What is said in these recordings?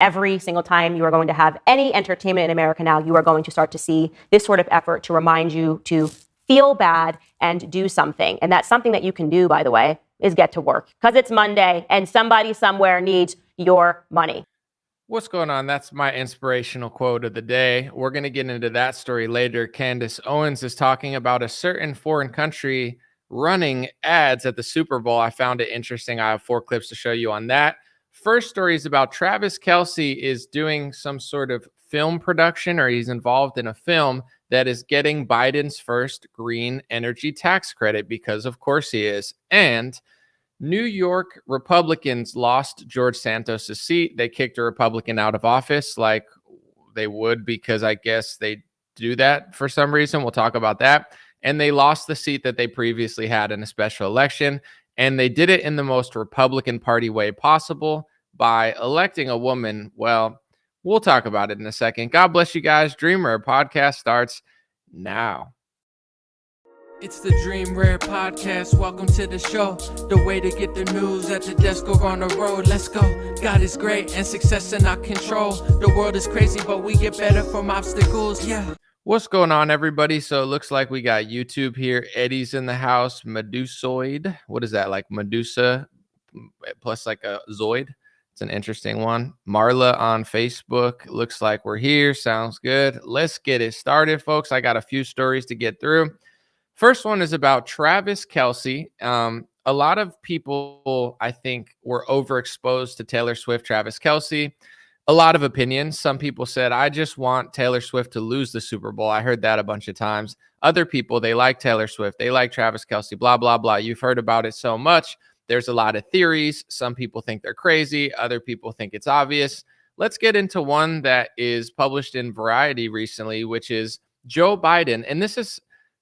Every single time you are going to have any entertainment in America now, you are going to start to see this sort of effort to remind you to feel bad and do something. And that's something that you can do, by the way, is get to work, because it's Monday and somebody somewhere needs your money. What's going on? That's my inspirational quote of the day. We're going to get into that story later. Candace Owens is talking about a certain foreign country running ads at the Super Bowl. I found it interesting. I have 4 clips to show you on that. First story is about Travis Kelce is doing some sort of film production, or he's involved in a film that is getting Biden's first green energy tax credit, because of course he is. And New York Republicans lost George Santos' seat. They kicked a Republican out of office like they would, because I guess they do that for some reason. We'll talk about that. And they lost the seat that they previously had in a special election. And they did it in the most Republican Party way possible by electing a woman. Well, we'll talk about it in a second. God bless you guys. Dream Rare podcast starts now. It's the Dream Rare podcast. Welcome to the show. The way to get the news at the desk or on the road. Let's go. God is great and success in our control. The world is crazy, but we get better from obstacles. Yeah. What's going on, everybody? So it looks like we got YouTube here. Eddie's in the house. Medusoid. What is that? Like Medusa plus like a Zoid? It's an interesting one. Marla on Facebook. Looks like we're here. Sounds good. Let's get it started, folks. I got a few stories to get through. First one is about Travis Kelce. A lot of people, I think, were overexposed to Taylor Swift, Travis Kelce. A lot of opinions. Some people said, I just want Taylor Swift to lose the Super Bowl. I heard that a bunch of times. Other people, they like Taylor Swift. They like Travis Kelce, blah, blah, blah. You've heard about it so much. There's a lot of theories. Some people think they're crazy. Other people think it's obvious. Let's get into one that is published in Variety recently, which is Joe Biden. And this is,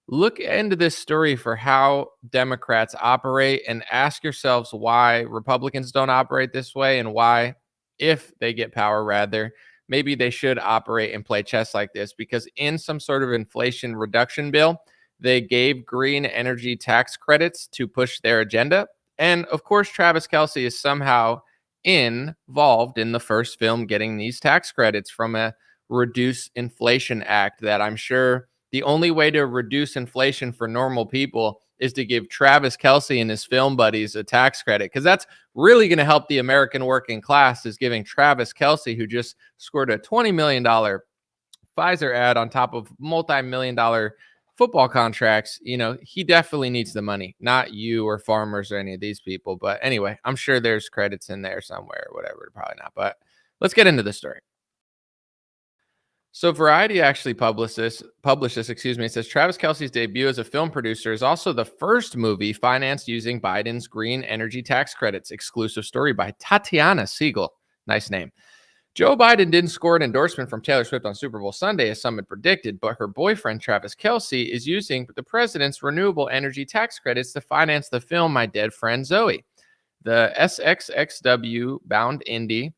look into this story for how Democrats operate and ask yourselves why Republicans don't operate this way, and why, if they get power, rather, maybe they should operate and play chess like this. Because in some sort of inflation reduction bill, they gave green energy tax credits to push their agenda. And of course, Travis Kelce is somehow involved in the first film getting these tax credits from a Reduce Inflation Act that I'm sure the only way to reduce inflation for normal people is to give Travis Kelce and his film buddies a tax credit, because that's really going to help the American working class, is giving Travis Kelce, who just scored a $20 million Pfizer ad on top of multi-million-dollar football contracts. You know, he definitely needs the money, not you or farmers or any of these people. But anyway, I'm sure there's credits in there somewhere or whatever. Probably not. But let's get into the story. So Variety actually published this. It says Travis Kelce's debut as a film producer is also the first movie financed using Biden's green energy tax credits. Exclusive story by Tatiana Siegel. Nice name. Joe Biden didn't score an endorsement from Taylor Swift on Super Bowl Sunday, as some had predicted, but her boyfriend, Travis Kelce, is using the president's renewable energy tax credits to finance the film My Dead Friend Zoe. The SXXW bound Indy,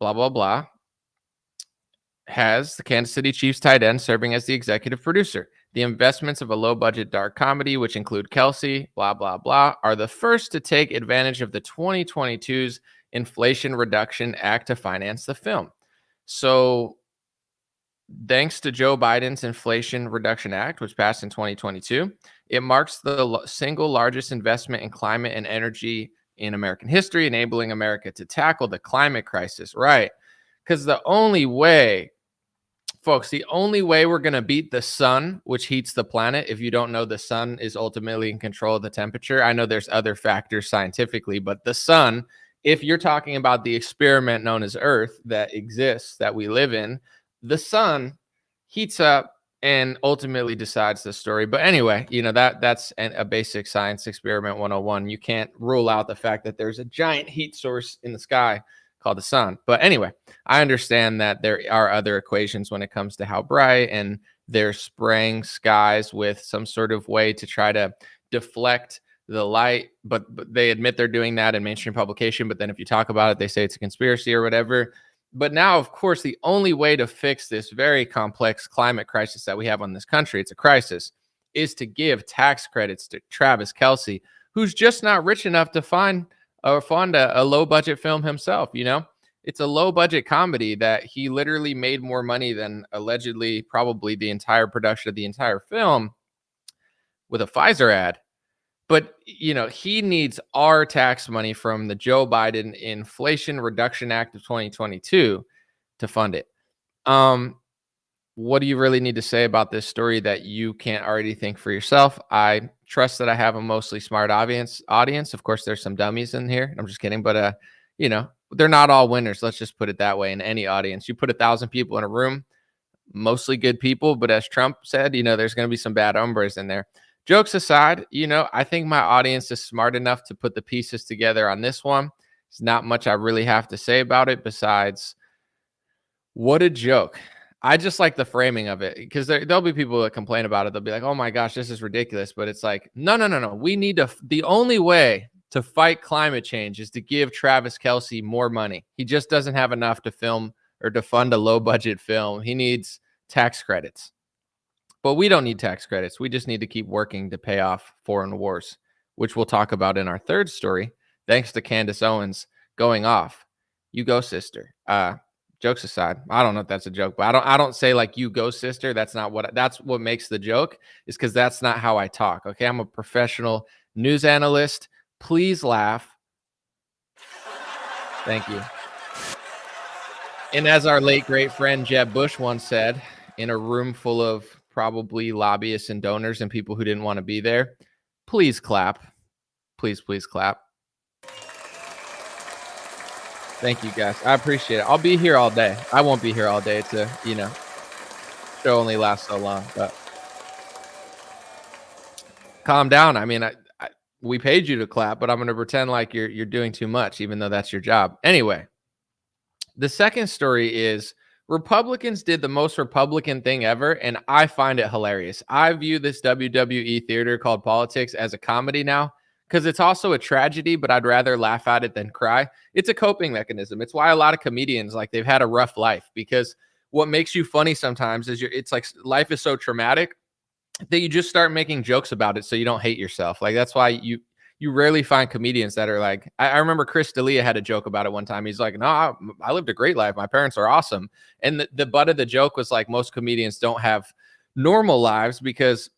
blah, blah, blah, has the Kansas City Chiefs tight end serving as the executive producer. The investments of a low-budget dark comedy, which include Kelce, blah, blah, blah, are the first to take advantage of the 2022's Inflation Reduction Act to finance the film. So thanks to Joe Biden's Inflation Reduction Act, which passed in 2022, it marks the single largest investment in climate and energy in American history, enabling America to tackle the climate crisis. Right. Because the only way, folks, the only way we're going to beat the sun, which heats the planet, if you don't know, the sun is ultimately in control of the temperature. I know there's other factors scientifically, but the sun, if you're talking about the experiment known as Earth that exists, that we live in, the sun heats up and ultimately decides the story. But anyway, you know, that's a basic science experiment 101. You can't rule out the fact that there's a giant heat source in the sky called the sun. But anyway, I understand that there are other equations when it comes to how bright, and they're spraying skies with some sort of way to try to deflect the light, but they admit they're doing that in mainstream publication. But then if you talk about it, they say it's a conspiracy or whatever. But now, of course, the only way to fix this very complex climate crisis that we have on this country, it's a crisis, is to give tax credits to Travis Kelce, who's just not rich enough to fund a low budget film himself. You know, It's a low budget comedy that he literally made more money than allegedly probably the entire production of the entire film with a Pfizer ad. But, he needs our tax money from the Joe Biden Inflation Reduction Act of 2022 to fund it. What do you really need to say about this story that you can't already think for yourself? I trust that I have a mostly smart audience. Of course, there's some dummies in here. I'm just kidding. But, they're not all winners. Let's just put it that way in any audience. You put 1,000 people in a room, mostly good people. But as Trump said, there's going to be some bad hombres in there. Jokes aside, I think my audience is smart enough to put the pieces together on this one. There's not much I really have to say about it besides what a joke. I just like the framing of it because there'll be people that complain about it. They'll be like, oh my gosh, this is ridiculous. But it's like, no. We need the only way to fight climate change is to give Travis Kelce more money. He just doesn't have enough to film or to fund a low budget film. He needs tax credits. But we don't need tax credits. We just need to keep working to pay off foreign wars, which we'll talk about in our third story. Thanks to Candace Owens going off. You go, sister. Jokes aside, I don't know if that's a joke, but I don't say like you go, sister. That's what makes the joke, is because that's not how I talk. Okay, I'm a professional news analyst. Please laugh. Thank you. And as our late great friend Jeb Bush once said, in a room full of probably lobbyists and donors and people who didn't want to be there, please clap. Please clap. Thank you, guys. I appreciate it. I'll be here all day. I won't be here all day. It's show only lasts so long, but calm down. I mean, we paid you to clap, but I'm going to pretend like you're doing too much, even though that's your job. Anyway, the second story is Republicans did the most Republican thing ever, and I find it hilarious. I view this WWE theater called politics as a comedy now, because it's also a tragedy, but I'd rather laugh at it than cry. It's a coping mechanism. It's why a lot of comedians, like, they've had a rough life, because what makes you funny sometimes is it's like life is so traumatic that you just start making jokes about it so you don't hate yourself. Like, that's why you rarely find comedians that are like, I remember Chris D'Elia had a joke about it one time. He's like, no, I lived a great life. My parents are awesome. And the butt of the joke was like, most comedians don't have normal lives, because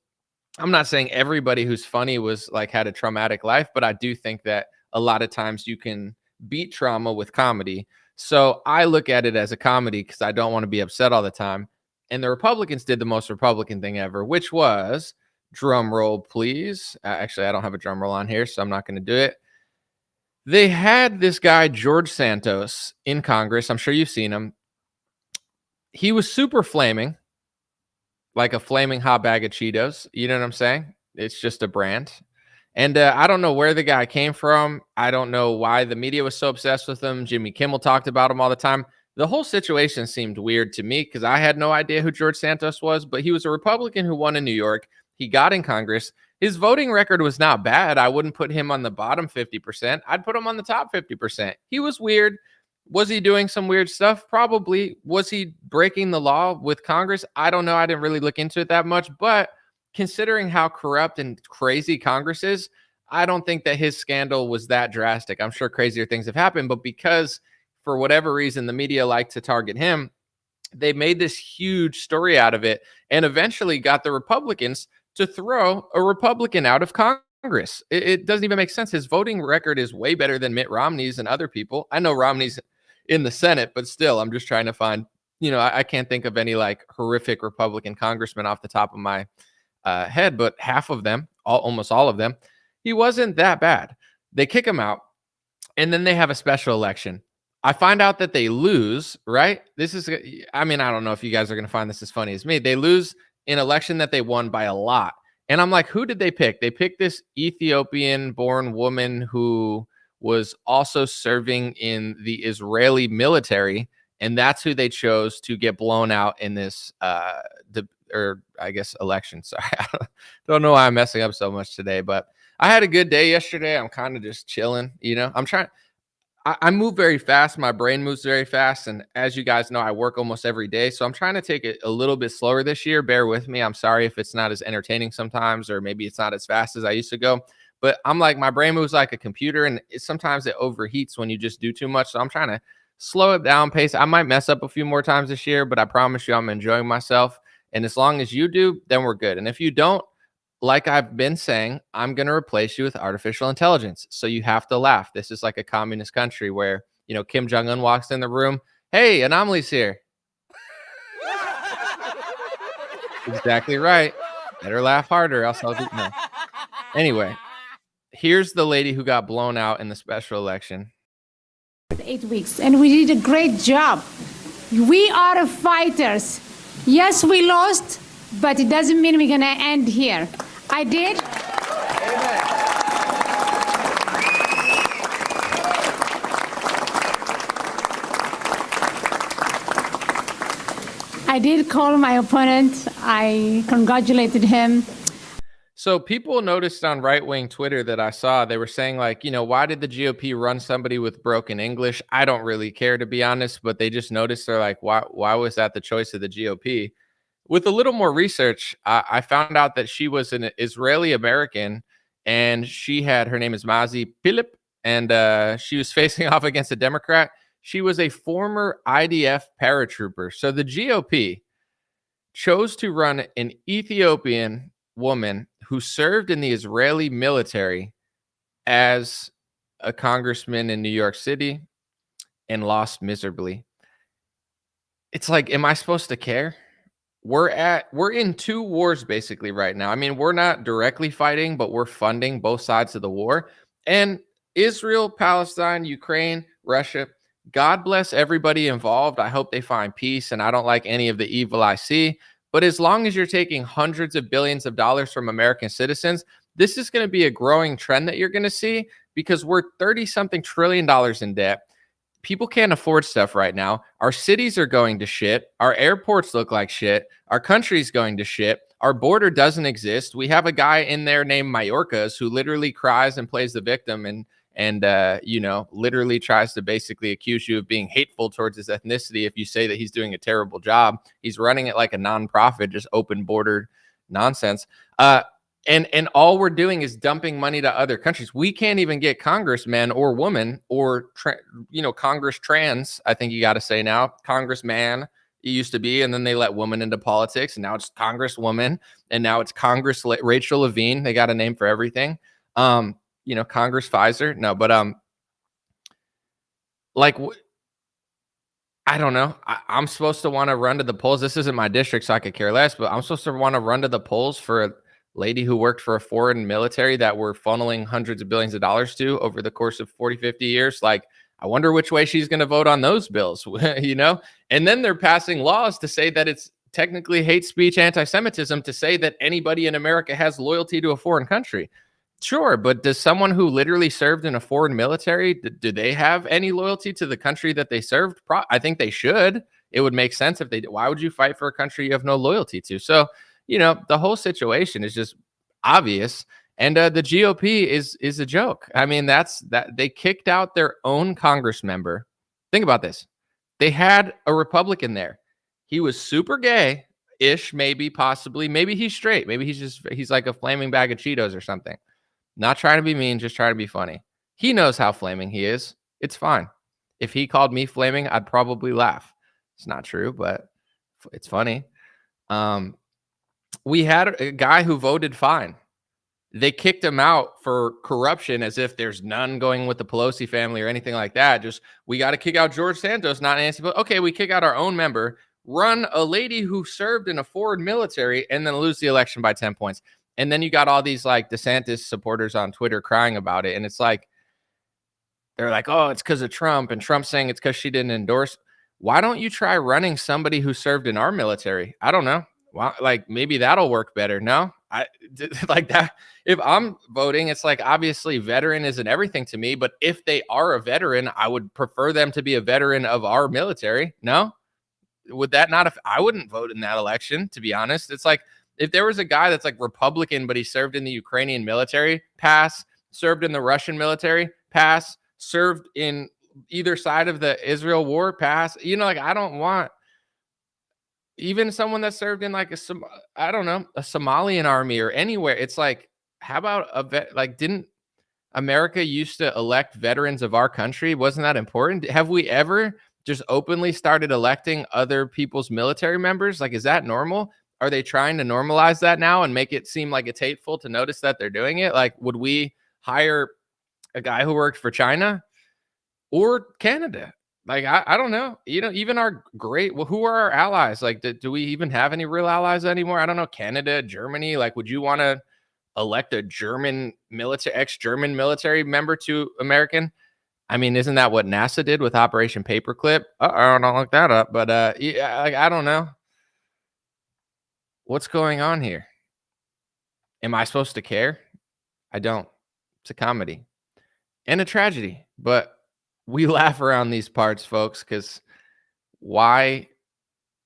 I'm not saying everybody who's funny was like had a traumatic life, but I do think that a lot of times you can beat trauma with comedy. So I look at it as a comedy because I don't want to be upset all the time. And the Republicans did the most Republican thing ever, which was, drum roll, please. Actually, I don't have a drum roll on here, so I'm not going to do it. They had this guy, George Santos, in Congress. I'm sure you've seen him. He was super flaming, like a flaming hot bag of Cheetos. You know what I'm saying? It's just a brand. And I don't know where the guy came from. I don't know why the media was so obsessed with him. Jimmy Kimmel talked about him all the time. The whole situation seemed weird to me because I had no idea who George Santos was, but he was a Republican who won in New York. He got in Congress. His voting record was not bad. I wouldn't put him on the bottom 50%. I'd put him on the top 50%. He was weird. Was he doing some weird stuff? Probably. Was he breaking the law with Congress? I don't know. I didn't really look into it that much, but considering how corrupt and crazy Congress is, I don't think that his scandal was that drastic. I'm sure crazier things have happened, but because for whatever reason the media liked to target him, they made this huge story out of it and eventually got the Republicans to throw a Republican out of Congress. It doesn't even make sense. His voting record is way better than Mitt Romney's and other people. I know Romney's in the Senate, but still, I'm just trying to find, I can't think of any like horrific Republican congressman off the top of my head, but half of them, almost all of them, he wasn't that bad. They kick him out, and then they have a special election. I find out that they lose, right? I don't know if you guys are going to find this as funny as me. They lose an election that they won by a lot. And I'm like, who did they pick? They picked this Ethiopian-born woman who was also serving in the Israeli military, and that's who they chose to get blown out in this election. Sorry, I don't know why I'm messing up so much today, but I had a good day yesterday. I'm kind of just chilling, I move very fast. My brain moves very fast. And as you guys know, I work almost every day. So I'm trying to take it a little bit slower this year. Bear with me. I'm sorry if it's not as entertaining sometimes, or maybe it's not as fast as I used to go. But I'm like, my brain moves like a computer, and sometimes it overheats when you just do too much. So I'm trying to slow it down, pace. I might mess up a few more times this year, but I promise you I'm enjoying myself. And as long as you do, then we're good. And if you don't, like I've been saying, I'm going to replace you with artificial intelligence. So you have to laugh. This is like a communist country where, Kim Jong-un walks in the room. Hey, Anomaly's here. Exactly right. Better laugh harder, else I'll do no. Anyway, here's the lady who got blown out in the special election. 8 weeks, and we did a great job. We are fighters. Yes, we lost, but it doesn't mean we're gonna end here. I did. I did call my opponent. I congratulated him. So people noticed on right-wing Twitter that I saw, they were saying like, why did the GOP run somebody with broken English? I don't really care, to be honest, but they just noticed, they're like, why was that the choice of the GOP? With a little more research, I found out that she was an Israeli American, and her name is Mazi Pilip, and she was facing off against a Democrat. She was a former IDF paratrooper. So the GOP chose to run an Ethiopian woman who served in the Israeli military as a congressman in New York City and lost miserably. It's like, am I supposed to care? We're in two wars basically right now. I mean, we're not directly fighting, but we're funding both sides of the war. And Israel, Palestine, Ukraine, Russia, God bless everybody involved. I hope they find peace, and I don't like any of the evil I see. But as long as you're taking hundreds of billions of dollars from American citizens, this is going to be a growing trend that you're going to see, because we're 30-something trillion dollars in debt. People can't afford stuff right now. Our cities are going to shit. Our airports look like shit. Our country's going to shit. Our border doesn't exist. We have a guy in there named Mayorkas who literally cries and plays the victim and literally tries to basically accuse you of being hateful towards his ethnicity if you say that he's doing a terrible job. He's running it like a nonprofit, just open border nonsense. And all we're doing is dumping money to other countries. We can't even get congressmen or women or, Congress trans, I think you got to say now. Congressman, it used to be, and then they let women into politics, and now it's Congresswoman, and now it's Congress Rachel Levine. They got a name for everything. Congress Pfizer. No, but I don't know. I'm supposed to want to run to the polls. This isn't my district, so I could care less, but I'm supposed to want to run to the polls for a lady who worked for a foreign military that we're funneling hundreds of billions of dollars to over the course of 40, 50 years. Like, I wonder which way she's going to vote on those bills, And then they're passing laws to say that it's technically hate speech, anti-Semitism, to say that anybody in America has loyalty to a foreign country. Sure, but does someone who literally served in a foreign military, do they have any loyalty to the country that they served? I think they should. It would make sense if they did. Why would you fight for a country you have no loyalty to? So, the whole situation is just obvious. And the GOP is a joke. I mean, that they kicked out their own Congress member. Think about this. They had a Republican there. He was super gay-ish, maybe, possibly. Maybe he's straight. Maybe he's like a flaming bag of Cheetos or something. Not trying to be mean, just trying to be funny. He knows how flaming he is. It's fine. If he called me flaming, I'd probably laugh. It's not true, but it's funny. We had a guy who voted fine. They kicked him out for corruption, as if there's none going with the Pelosi family or anything like that. Just, we got to kick out George Santos, not Nancy Pelosi. Okay, we kick out our own member, run a lady who served in a foreign military, and then lose the election by 10 points. And then you got all these like DeSantis supporters on Twitter crying about it. And it's like, they're like, oh, it's because of Trump, and Trump's saying it's because she didn't endorse. Why don't you try running somebody who served in our military? I don't know. Well, like, maybe that'll work better. No, like that. If I'm voting, it's like, obviously veteran isn't everything to me, but if they are a veteran, I would prefer them to be a veteran of our military. No, would that not? I wouldn't vote in that election, to be honest. It's like, if there was a guy that's like Republican, but he served in the Ukrainian military, pass. Served in the Russian military, pass. Served in either side of the Israel war, pass. I don't want even someone that served in like a Somalian army or anywhere. It's like, how about a vet? Like, America used to elect veterans of our country? Wasn't that important? Have we ever just openly started electing other people's military members? Like, is that normal? Are they trying to normalize that now and make it seem like it's hateful to notice that they're doing it? Like, would we hire a guy who worked for China or Canada? Like, I don't know. Even our who are our allies? Like, do we even have any real allies anymore? I don't know. Canada, Germany. Like, would you want to elect a ex-German military member to American? I mean, isn't that what NASA did with Operation Paperclip? Don't look that up. But yeah, like, I don't know. What's going on here? Am I supposed to care? I don't. It's a comedy and a tragedy, but we laugh around these parts, folks, because why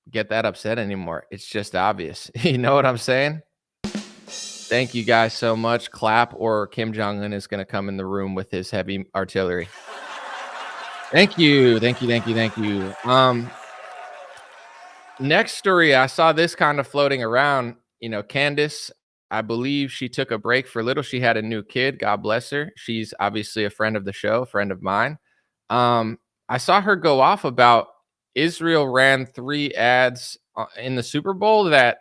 get that upset anymore? It's just obvious. You know what I'm saying? Thank you guys so much. Clap, or Kim Jong-un is going to come in the room with his heavy artillery. Thank you. Next story, I saw this kind of floating around. Candace, I believe she took a break for a little. She had a new kid. God bless her. She's obviously a friend of the show, a friend of mine. I saw her go off about Israel ran 3 ads in the Super Bowl that,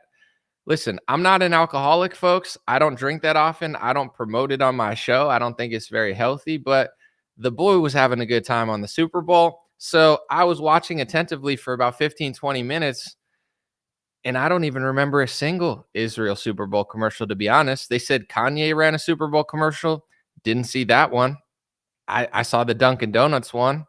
listen, I'm not an alcoholic, folks. I don't drink that often. I don't promote it on my show. I don't think it's very healthy, but the boy was having a good time on the Super Bowl. So I was watching attentively for about 15, 20 minutes, and I don't even remember a single Israel Super Bowl commercial, to be honest. They said Kanye ran a Super Bowl commercial. Didn't see that one. I saw the Dunkin' Donuts one.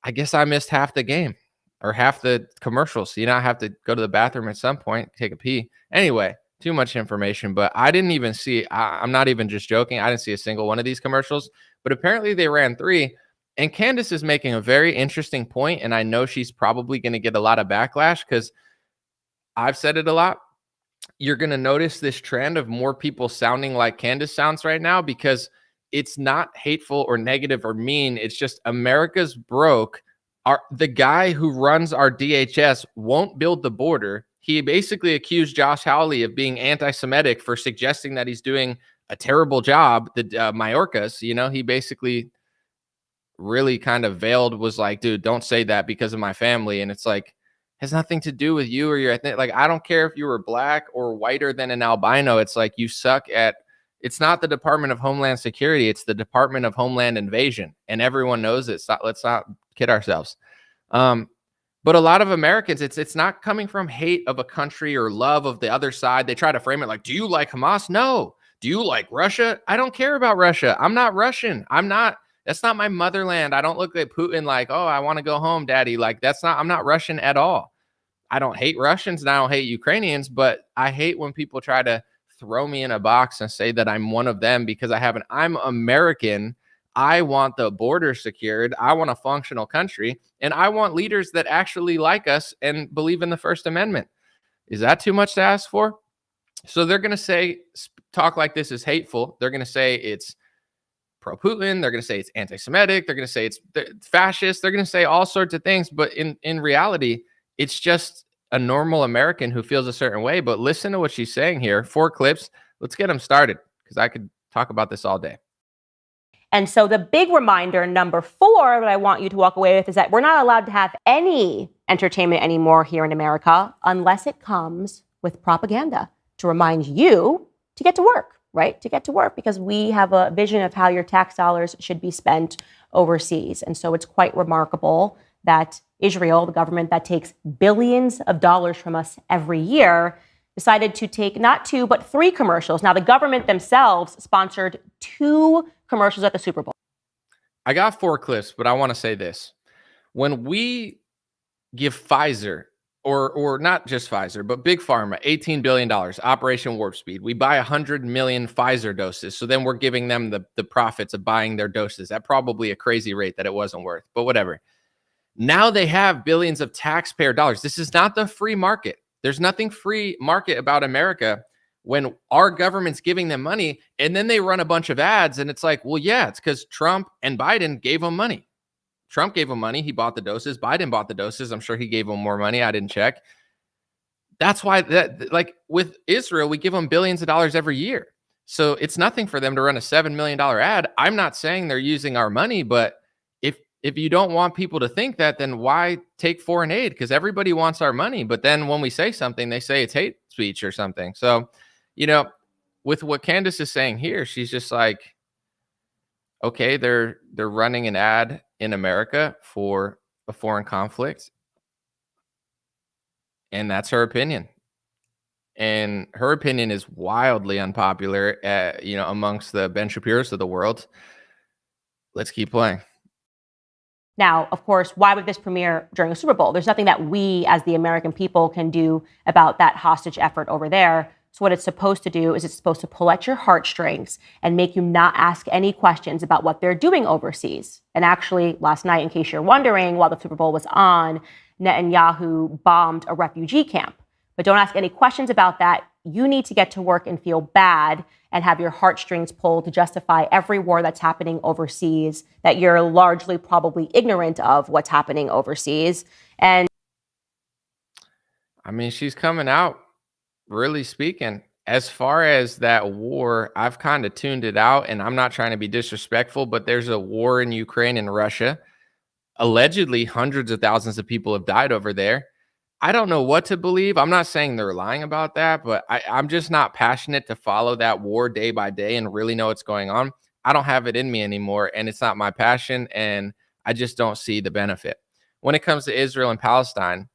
I guess I missed half the game or half the commercials. I have to go to the bathroom at some point, take a pee. Anyway, too much information, but I didn't even see, I'm not even just joking. I didn't see a single one of these commercials, but apparently they ran 3. And Candace is making a very interesting point, and I know she's probably going to get a lot of backlash because I've said it a lot. You're going to notice this trend of more people sounding like Candace sounds right now because it's not hateful or negative or mean. It's just America's broke. The guy who runs our DHS won't build the border. He basically accused Josh Hawley of being anti-Semitic for suggesting that he's doing a terrible job. The Mayorkas, he basically really kind of veiled, was like, dude, don't say that because of my family. And it's like, has nothing to do with you or your ethnic. Like, I don't care if you were black or whiter than an albino. It's like, you suck at, it's not the Department of Homeland Security. It's the Department of Homeland Invasion. And everyone knows it. Let's not kid ourselves. But a lot of Americans, it's not coming from hate of a country or love of the other side. They try to frame it like, do you like Hamas? No. Do you like Russia? I don't care about Russia. I'm not Russian. That's not my motherland. I don't look at Putin like, oh, I want to go home, daddy. Like, I'm not Russian at all. I don't hate Russians and I don't hate Ukrainians, but I hate when people try to throw me in a box and say that I'm one of them because I'm American. I want the border secured. I want a functional country, and I want leaders that actually like us and believe in the First Amendment. Is that too much to ask for? So they're going to say, talk like this is hateful. They're going to say it's pro-Putin. They're going to say it's anti-Semitic. They're going to say it's fascist. They're going to say all sorts of things. But in reality, it's just a normal American who feels a certain way. But listen to what she's saying here. 4 clips. Let's get them started because I could talk about this all day. And so the big reminder, number 4, that I want you to walk away with is that we're not allowed to have any entertainment anymore here in America unless it comes with propaganda to remind you to get to work, right? To get to work, because we have a vision of how your tax dollars should be spent overseas. And so it's quite remarkable that Israel, the government that takes billions of dollars from us every year, decided to take not 2, but 3 commercials. Now, the government themselves sponsored 2 commercials at the Super Bowl. I got 4 clips, but I want to say this. When we give Pfizer, or not just Pfizer, but Big Pharma, $18 billion, Operation Warp Speed, we buy 100 million Pfizer doses. So then we're giving them the profits of buying their doses at probably a crazy rate that it wasn't worth, but whatever. Now they have billions of taxpayer dollars. This is not the free market. There's nothing free market about America when our government's giving them money, and then they run a bunch of ads, and it's like, well, yeah, it's because Trump and Biden gave them money. Trump gave him money. He bought the doses. Biden bought the doses. I'm sure he gave him more money. I didn't check. That's why like with Israel, we give them billions of dollars every year. So it's nothing for them to run a $7 million ad. I'm not saying they're using our money, but if you don't want people to think that, then why take foreign aid? Because everybody wants our money. But then when we say something, they say it's hate speech or something. So, with what Candace is saying here, she's just like, okay, they're running an ad in America for a foreign conflict, and that's her opinion. And her opinion is wildly unpopular, amongst the Ben Shapiro's of the world. Let's keep playing. Now, of course, why would this premiere during a Super Bowl? There's nothing that we as the American people can do about that hostage effort over there. So what it's supposed to do is it's supposed to pull at your heartstrings and make you not ask any questions about what they're doing overseas. And actually, last night, in case you're wondering, while the Super Bowl was on, Netanyahu bombed a refugee camp. But don't ask any questions about that. You need to get to work and feel bad and have your heartstrings pulled to justify every war that's happening overseas, that you're largely probably ignorant of what's happening overseas. And I mean, she's coming out really speaking. As far as that war, I've kind of tuned it out, and I'm not trying to be disrespectful, but there's a war in Ukraine and Russia. Allegedly, hundreds of thousands of people have died over there. I don't know what to believe. I'm not saying they're lying about that, but I'm just not passionate to follow that war day by day and really know what's going on. I don't have it in me anymore, and it's not my passion, and I just don't see the benefit. When it comes to Israel and Palestine,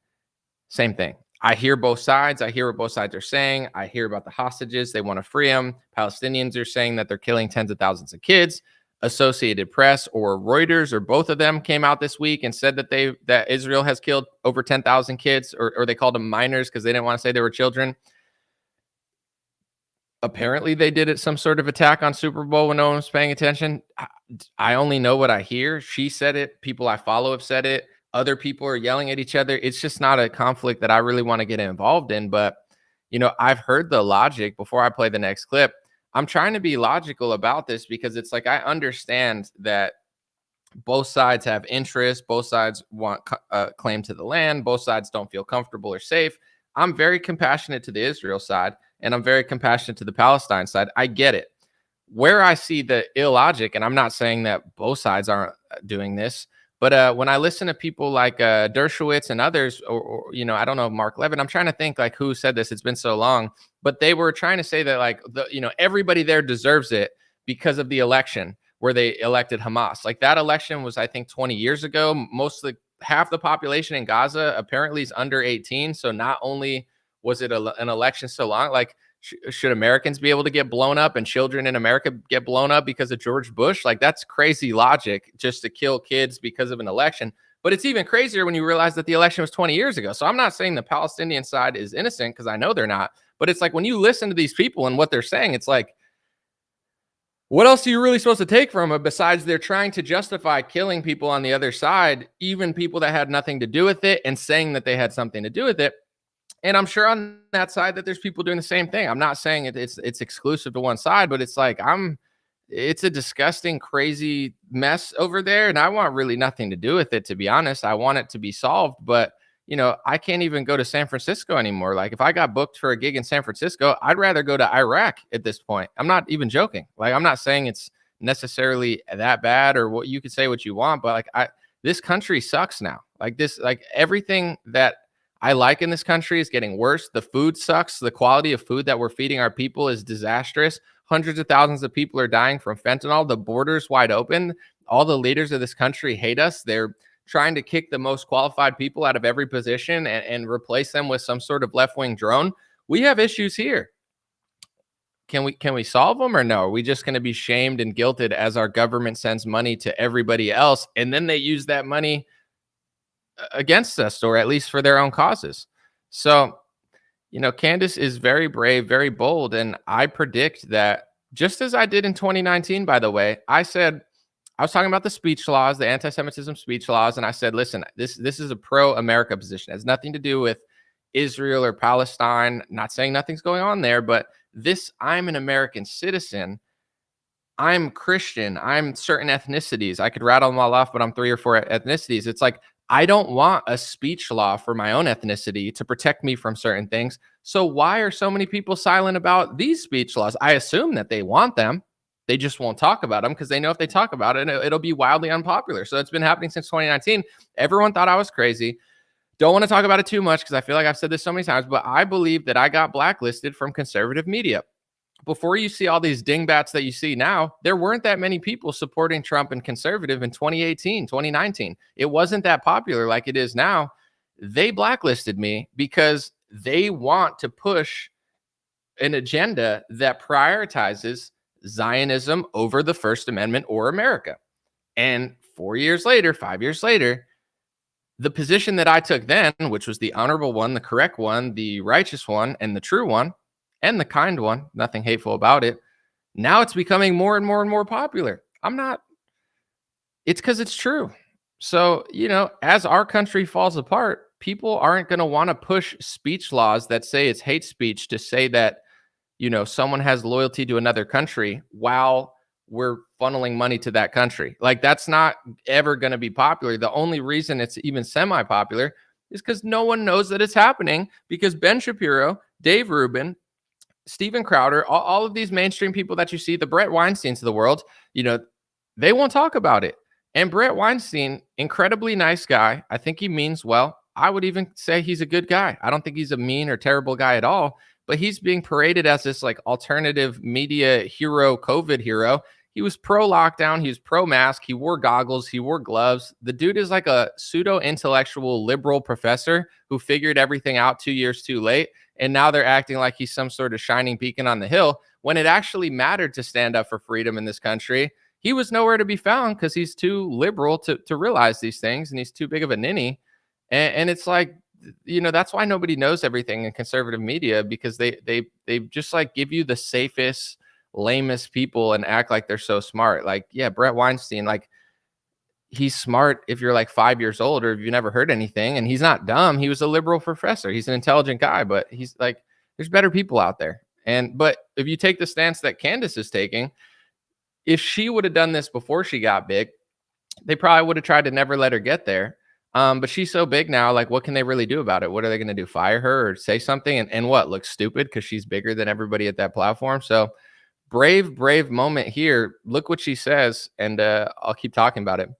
same thing. I hear both sides. I hear what both sides are saying. I hear about the hostages. They want to free them. Palestinians are saying that they're killing tens of thousands of kids. Associated Press or Reuters or both of them came out this week and said that Israel has killed over 10,000 kids, or they called them minors because they didn't want to say they were children. Apparently they did it some sort of attack on Super Bowl when no one was paying attention. I only know what I hear. She said it. People I follow have said it. Other people are yelling at each other. It's just not a conflict that I really want to get involved in. But, I've heard the logic before I play the next clip. I'm trying to be logical about this because it's like I understand that both sides have interests. Both sides want claim to the land. Both sides don't feel comfortable or safe. I'm very compassionate to the Israel side, and I'm very compassionate to the Palestine side. I get it. Where I see the illogic, and I'm not saying that both sides aren't doing this, but when I listen to people like Dershowitz and others, or I don't know, Mark Levin, I'm trying to think like who said this. It's been so long, but they were trying to say that like everybody there deserves it because of the election where they elected Hamas. Like that election was, I think, 20 years ago. Half the population in Gaza apparently is under 18. So not only was it an election so long, like should Americans be able to get blown up and children in America get blown up because of George Bush? Like that's crazy logic just to kill kids because of an election. But it's even crazier when you realize that the election was 20 years ago. So I'm not saying the Palestinian side is innocent because I know they're not. But it's like when you listen to these people and what they're saying, it's like, what else are you really supposed to take from it besides they're trying to justify killing people on the other side, even people that had nothing to do with it, and saying that they had something to do with it? And I'm sure on that side that there's people doing the same thing. I'm not saying it's exclusive to one side, but it's like it's a disgusting, crazy mess over there, and I want really nothing to do with it, to be honest. I want it to be solved, but I can't even go to San Francisco anymore. Like if I got booked for a gig in San Francisco, I'd rather go to Iraq at this point. I'm not even joking. Like I'm not saying it's necessarily that bad, or what you could say what you want, but like this country sucks now. Like everything that I like in this country is getting worse. The food sucks. The quality of food that we're feeding our people is disastrous. Hundreds of thousands of people are dying from fentanyl. The border's wide open. All the leaders of this country hate us. They're trying to kick the most qualified people out of every position and replace them with some sort of left-wing drone. We have issues here. Can we solve them or no? Are we just going to be shamed and guilted as our government sends money to everybody else, and then they use that money against us, or at least for their own causes? So, Candace is very brave, very bold. And I predict that, just as I did in 2019, by the way, I was talking about the speech laws, the anti-Semitism speech laws. And I said, listen, this is a pro-America position. It has nothing to do with Israel or Palestine. Not saying nothing's going on there, but I'm an American citizen. I'm Christian. I'm certain ethnicities. I could rattle them all off, but I'm 3 or 4 ethnicities. It's like I don't want a speech law for my own ethnicity to protect me from certain things. So why are so many people silent about these speech laws? I assume that they want them. They just won't talk about them because they know if they talk about it, it'll be wildly unpopular. So it's been happening since 2019. Everyone thought I was crazy. Don't want to talk about it too much because I feel like I've said this so many times, but I believe that I got blacklisted from conservative media. Before you see all these dingbats that you see now, there weren't that many people supporting Trump and conservative in 2018, 2019. It wasn't that popular like it is now. They blacklisted me because they want to push an agenda that prioritizes Zionism over the First Amendment or America. And 4 years later, 5 years later, the position that I took then, which was the honorable one, the correct one, the righteous one, and the true one, and the kind one, nothing hateful about it. Now it's becoming more and more and more popular. It's because it's true. So, as our country falls apart, people aren't going to want to push speech laws that say it's hate speech to say that, someone has loyalty to another country while we're funneling money to that country. Like, that's not ever going to be popular. The only reason it's even semi-popular is because no one knows that it's happening, because Ben Shapiro, Dave Rubin, Steven Crowder, all of these mainstream people that you see, the Brett Weinsteins of the world, they won't talk about it. And Brett Weinstein, incredibly nice guy. I think he means well. I would even say he's a good guy. I don't think he's a mean or terrible guy at all, but he's being paraded as this like alternative media hero, COVID hero. He was pro lockdown. He was pro mask. He wore goggles. He wore gloves. The dude is like a pseudo intellectual liberal professor who figured everything out 2 years too late. And now they're acting like he's some sort of shining beacon on the hill when it actually mattered to stand up for freedom in this country. He was nowhere to be found because he's too liberal to realize these things, and he's too big of a ninny. And it's like, that's why nobody knows everything in conservative media, because they just like give you the safest, lamest people and act like they're so smart. Like, yeah, Brett Weinstein, like, he's smart if you're like 5 years old or if you never heard anything, and he's not dumb. He was a liberal professor. He's an intelligent guy, but he's like, there's better people out there. But if you take the stance that Candace is taking, if she would have done this before she got big, they probably would have tried to never let her get there. But she's so big now, like, what can they really do about it? What are they going to do? Fire her or say something? And what? Look stupid because she's bigger than everybody at that platform. So brave moment here. Look what she says, and I'll keep talking about it.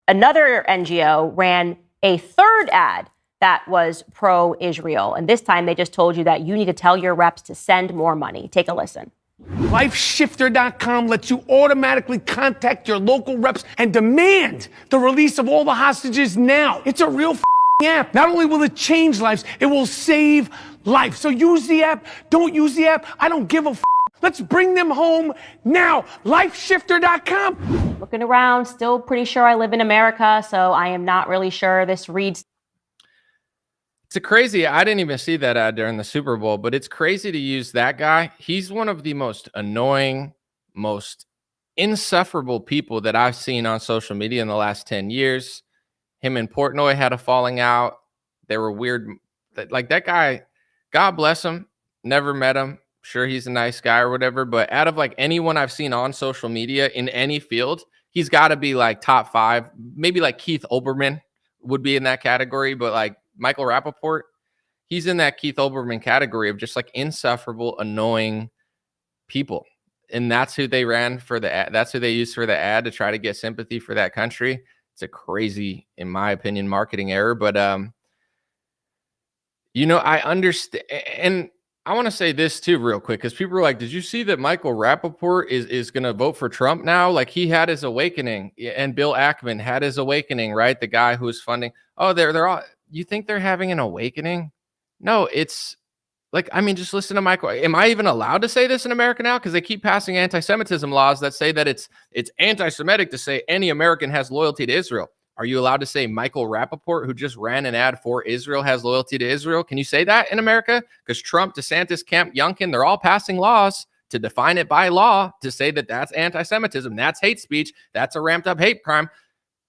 Another NGO ran a third ad that was pro-Israel. And this time they just told you that you need to tell your reps to send more money. Take a listen. LifeShifter.com lets you automatically contact your local reps and demand the release of all the hostages now. It's a real app. Not only will it change lives, it will save life. So use the app. Don't use the app. I don't give a Let's bring them home now. LifeShifter.com. Looking around, still pretty sure I live in America, so I am not really sure this reads. It's a crazy. I didn't even see that ad during the Super Bowl, but it's crazy to use that guy. He's one of the most annoying, most insufferable people that I've seen on social media in the last 10 years. Him and Portnoy had a falling out. They were weird. Like, that guy, God bless him, never met him. Sure, he's a nice guy or whatever, but out of like anyone I've seen on social media in any field, he's got to be like top 5. Maybe like Keith Olbermann would be in that category, but like Michael Rappaport, he's in that Keith Olbermann category of just like insufferable, annoying people. And that's who they ran for the ad. That's who they used for the ad to try to get sympathy for that country. It's a crazy, in my opinion, marketing error. But, I understand. And I want to say this too real quick, because people are like, did you see that Michael Rappaport is going to vote for Trump now? Like, he had his awakening, and Bill Ackman had his awakening, right? The guy who was funding. Oh, they're all, you think they're having an awakening? No, it's like, I mean, just listen to Michael. Am I even allowed to say this in America now? Because they keep passing anti-Semitism laws that say that it's anti-Semitic to say any American has loyalty to Israel. Are you allowed to say Michael Rappaport, who just ran an ad for Israel, has loyalty to Israel? Can you say that in America? Because Trump, DeSantis, Kemp, Youngkin, they're all passing laws to define it by law to say that that's anti-Semitism, that's hate speech, that's a ramped up hate crime.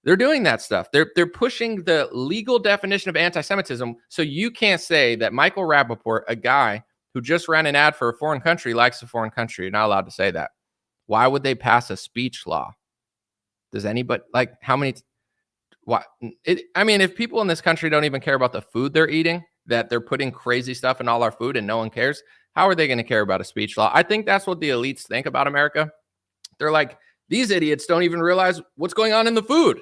They're doing that stuff. They're pushing the legal definition of anti-Semitism. So you can't say that Michael Rappaport, a guy who just ran an ad for a foreign country, likes a foreign country. You're not allowed to say that. Why would they pass a speech law? Does anybody, like, how many... Why? I mean, if people in this country don't even care about the food they're eating, that they're putting crazy stuff in all our food and no one cares, how are they going to care about a speech law? I think that's what the elites think about America. They're like, these idiots don't even realize what's going on in the food,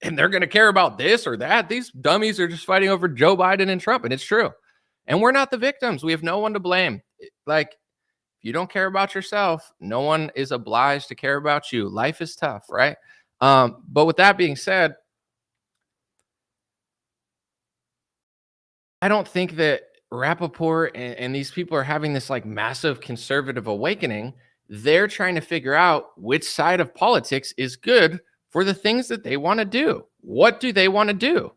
and they're going to care about this or that. These dummies are just fighting over Joe Biden and Trump, and it's true. And we're not the victims. We have no one to blame. Like, if you don't care about yourself, no one is obliged to care about you. Life is tough, right? But with that being said, I don't think that Rappaport and these people are having this like massive conservative awakening. They're trying to figure out which side of politics is good for the things that they want to do. What do they want to do?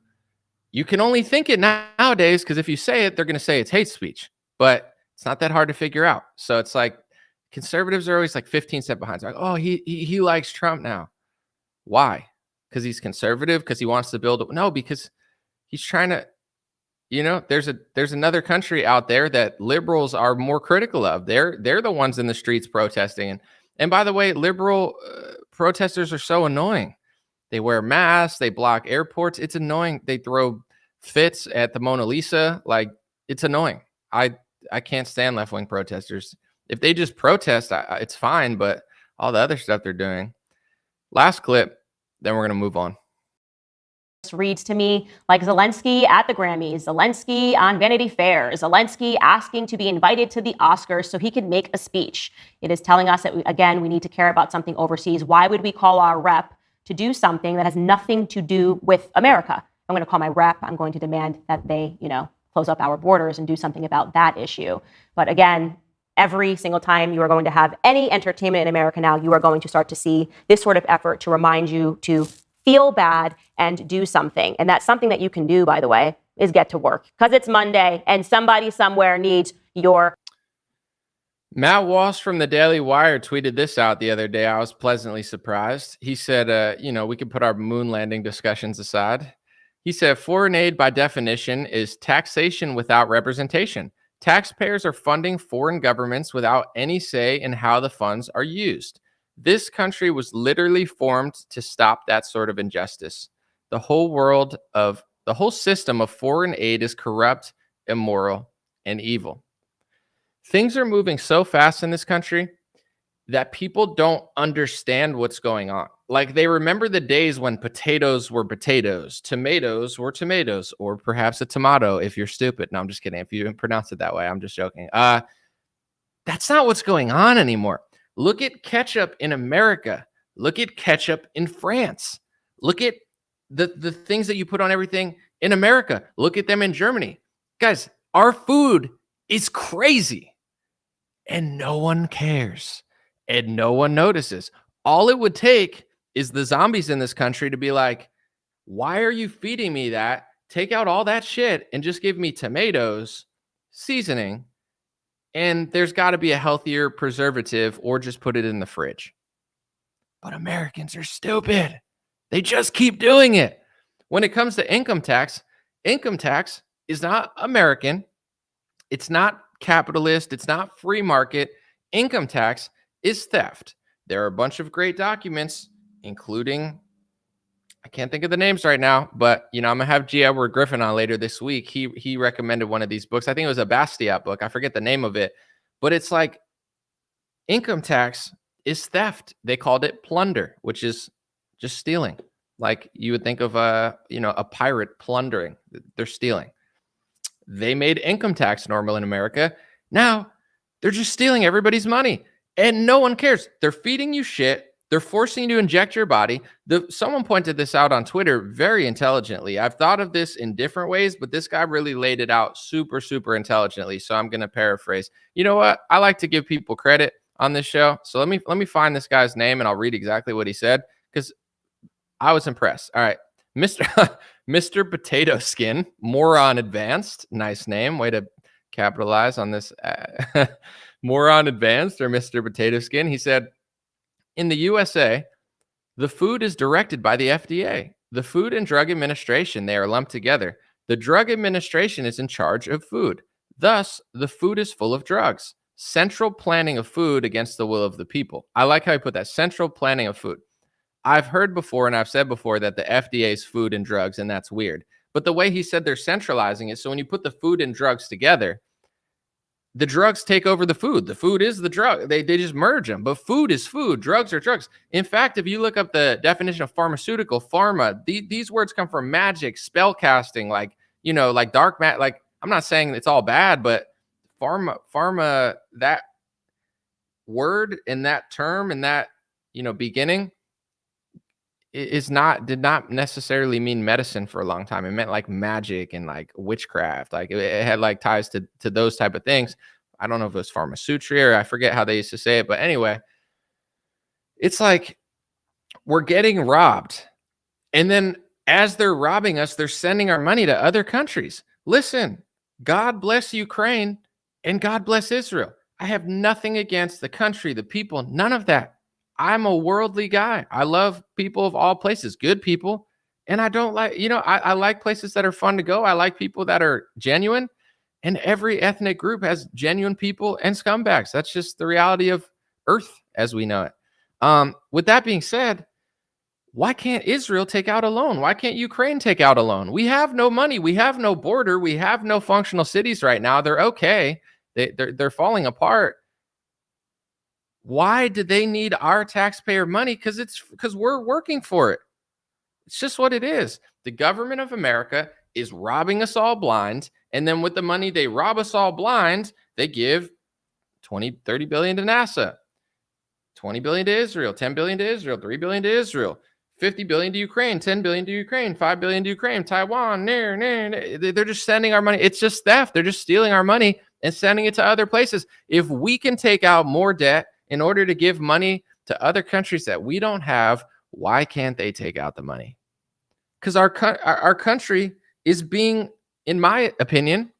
You can only think it nowadays because if you say it, they're going to say it's hate speech. But it's not that hard to figure out. So it's like conservatives are always like 15 steps behind. It's like, oh, he likes Trump now. Why? Because he's conservative? Because he wants to build? No, because he's trying to. You know, there's another country out there that liberals are more critical of. They're the ones in the streets protesting. And by the way, liberal protesters are so annoying. They wear masks. They block airports. It's annoying. They throw fits at the Mona Lisa. Like, it's annoying. I can't stand left-wing protesters. If they just protest, it's fine. But all the other stuff they're doing. Last clip, then we're going to move on. Reads to me like Zelensky at the Grammys, Zelensky on Vanity Fair, Zelensky asking to be invited to the Oscars so he can make a speech. It is telling us that, we need to care about something overseas. Why would we call our rep to do something that has nothing to do with America? I'm going to call my rep. I'm going to demand that they, close up our borders and do something about that issue. But again, every single time you are going to have any entertainment in America now, you are going to start to see this sort of effort to remind you to feel bad and do something. And that's something that you can do, by the way, is get to work because it's Monday and somebody somewhere needs your. Matt Walsh from the Daily Wire tweeted this out the other day. I was pleasantly surprised. He said, we could put our moon landing discussions aside. He said, foreign aid by definition is taxation without representation. Taxpayers are funding foreign governments without any say in how the funds are used. This country was literally formed to stop that sort of injustice. The whole system of foreign aid is corrupt, immoral, and evil. Things are moving so fast in this country that people don't understand what's going on. Like, they remember the days when potatoes were potatoes, tomatoes were tomatoes, or perhaps a tomato if you're stupid. No, I'm just kidding. If you pronounce it that way, I'm just joking. That's not what's going on anymore. Look at ketchup in America. Look at ketchup in France. Look at the things that you put on everything in America. Look at them in Germany. Guys, our food is crazy. And no one cares. And no one notices. All it would take is the zombies in this country to be like, why are you feeding me that? Take out all that shit and just give me tomatoes, seasoning, and there's got to be a healthier preservative, or just put it in the fridge. But Americans are stupid. They just keep doing it. When it comes to income tax is not American. It's not capitalist. It's not free market. Income tax is theft. There are a bunch of great documents, including, I can't think of the names right now, but I'm gonna have G. Edward Griffin on later this week. He recommended one of these books. I think it was a Bastiat book. I forget the name of it, but it's like income tax is theft. They called it plunder, which is just stealing. Like you would think of a pirate plundering. They're stealing. They made income tax normal in America. Now they're just stealing everybody's money and no one cares. They're feeding you shit. They're forcing you to inject your body. Someone pointed this out on Twitter very intelligently. I've thought of this in different ways, but this guy really laid it out super, super intelligently. So I'm going to paraphrase. You know what? I like to give people credit on this show. So let me find this guy's name and I'll read exactly what he said because I was impressed. All right. Mr. Potato Skin, Moron Advanced. Nice name. Way to capitalize on this. Moron Advanced, or Mr. Potato Skin. He said, in the USA, the food is directed by the FDA. The Food and Drug Administration, they are lumped together. The Drug Administration is in charge of food. Thus, the food is full of drugs. Central planning of food against the will of the people. I like how he put that. Central planning of food. I've heard before and I've said before that the FDA is food and drugs, and that's weird. But the way he said they're centralizing it, so when you put the food and drugs together, the drugs take over the food. The food is the drug. They just merge them. But food is food. Drugs are drugs. In fact, if you look up the definition of pharmaceutical, pharma, these words come from magic, spell casting, like, you know, like dark mat. Like, I'm not saying it's all bad, but pharma, that word and that term and that, you know, beginning did not necessarily mean medicine for a long time. It meant like magic and like witchcraft. Like it had like ties to those type of things. I don't know if it was pharmaceutical or I forget how they used to say it, but anyway, it's like we're getting robbed. And then as they're robbing us, they're sending our money to other countries. Listen, God bless Ukraine and God bless Israel. I have nothing against the country, the people, none of that. I'm a worldly guy. I love people of all places, good people. And I don't like, you know, I like places that are fun to go. I like people that are genuine. And every ethnic group has genuine people and scumbags. That's just the reality of Earth as we know it. With that being said, why can't Israel take out a loan? Why can't Ukraine take out a loan? We have no money. We have no border. We have no functional cities right now. They're okay. They're falling apart. Why do they need our taxpayer money? Because we're working for it. It's just what it is. The government of America is robbing us all blind. And then with the money they rob us all blind, they give 20, 30 billion to NASA, 20 billion to Israel, 10 billion to Israel, 3 billion to Israel, 50 billion to Ukraine, 10 billion to Ukraine, 5 billion to Ukraine, Taiwan. They're just sending our money. It's just theft. They're just stealing our money and sending it to other places. If we can take out more debt in order to give money to other countries that we don't have, why can't they take out the money? Because our country is being, in my opinion,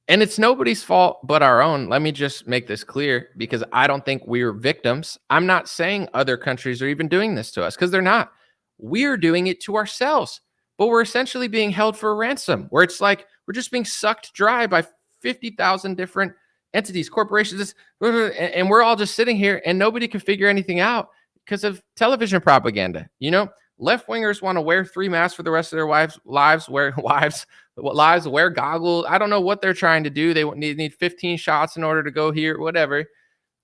and it's nobody's fault but our own. Let me just make this clear, because I don't think we're victims. I'm not saying other countries are even doing this to us, because they're not. We're doing it to ourselves, but we're essentially being held for a ransom, where it's like we're just being sucked dry by 50,000 different entities, corporations, and we're all just sitting here and nobody can figure anything out because of television propaganda. You know, left-wingers want to wear 3 masks for the rest of their lives, wear goggles. I don't know what they're trying to do. They need 15 shots in order to go here, whatever.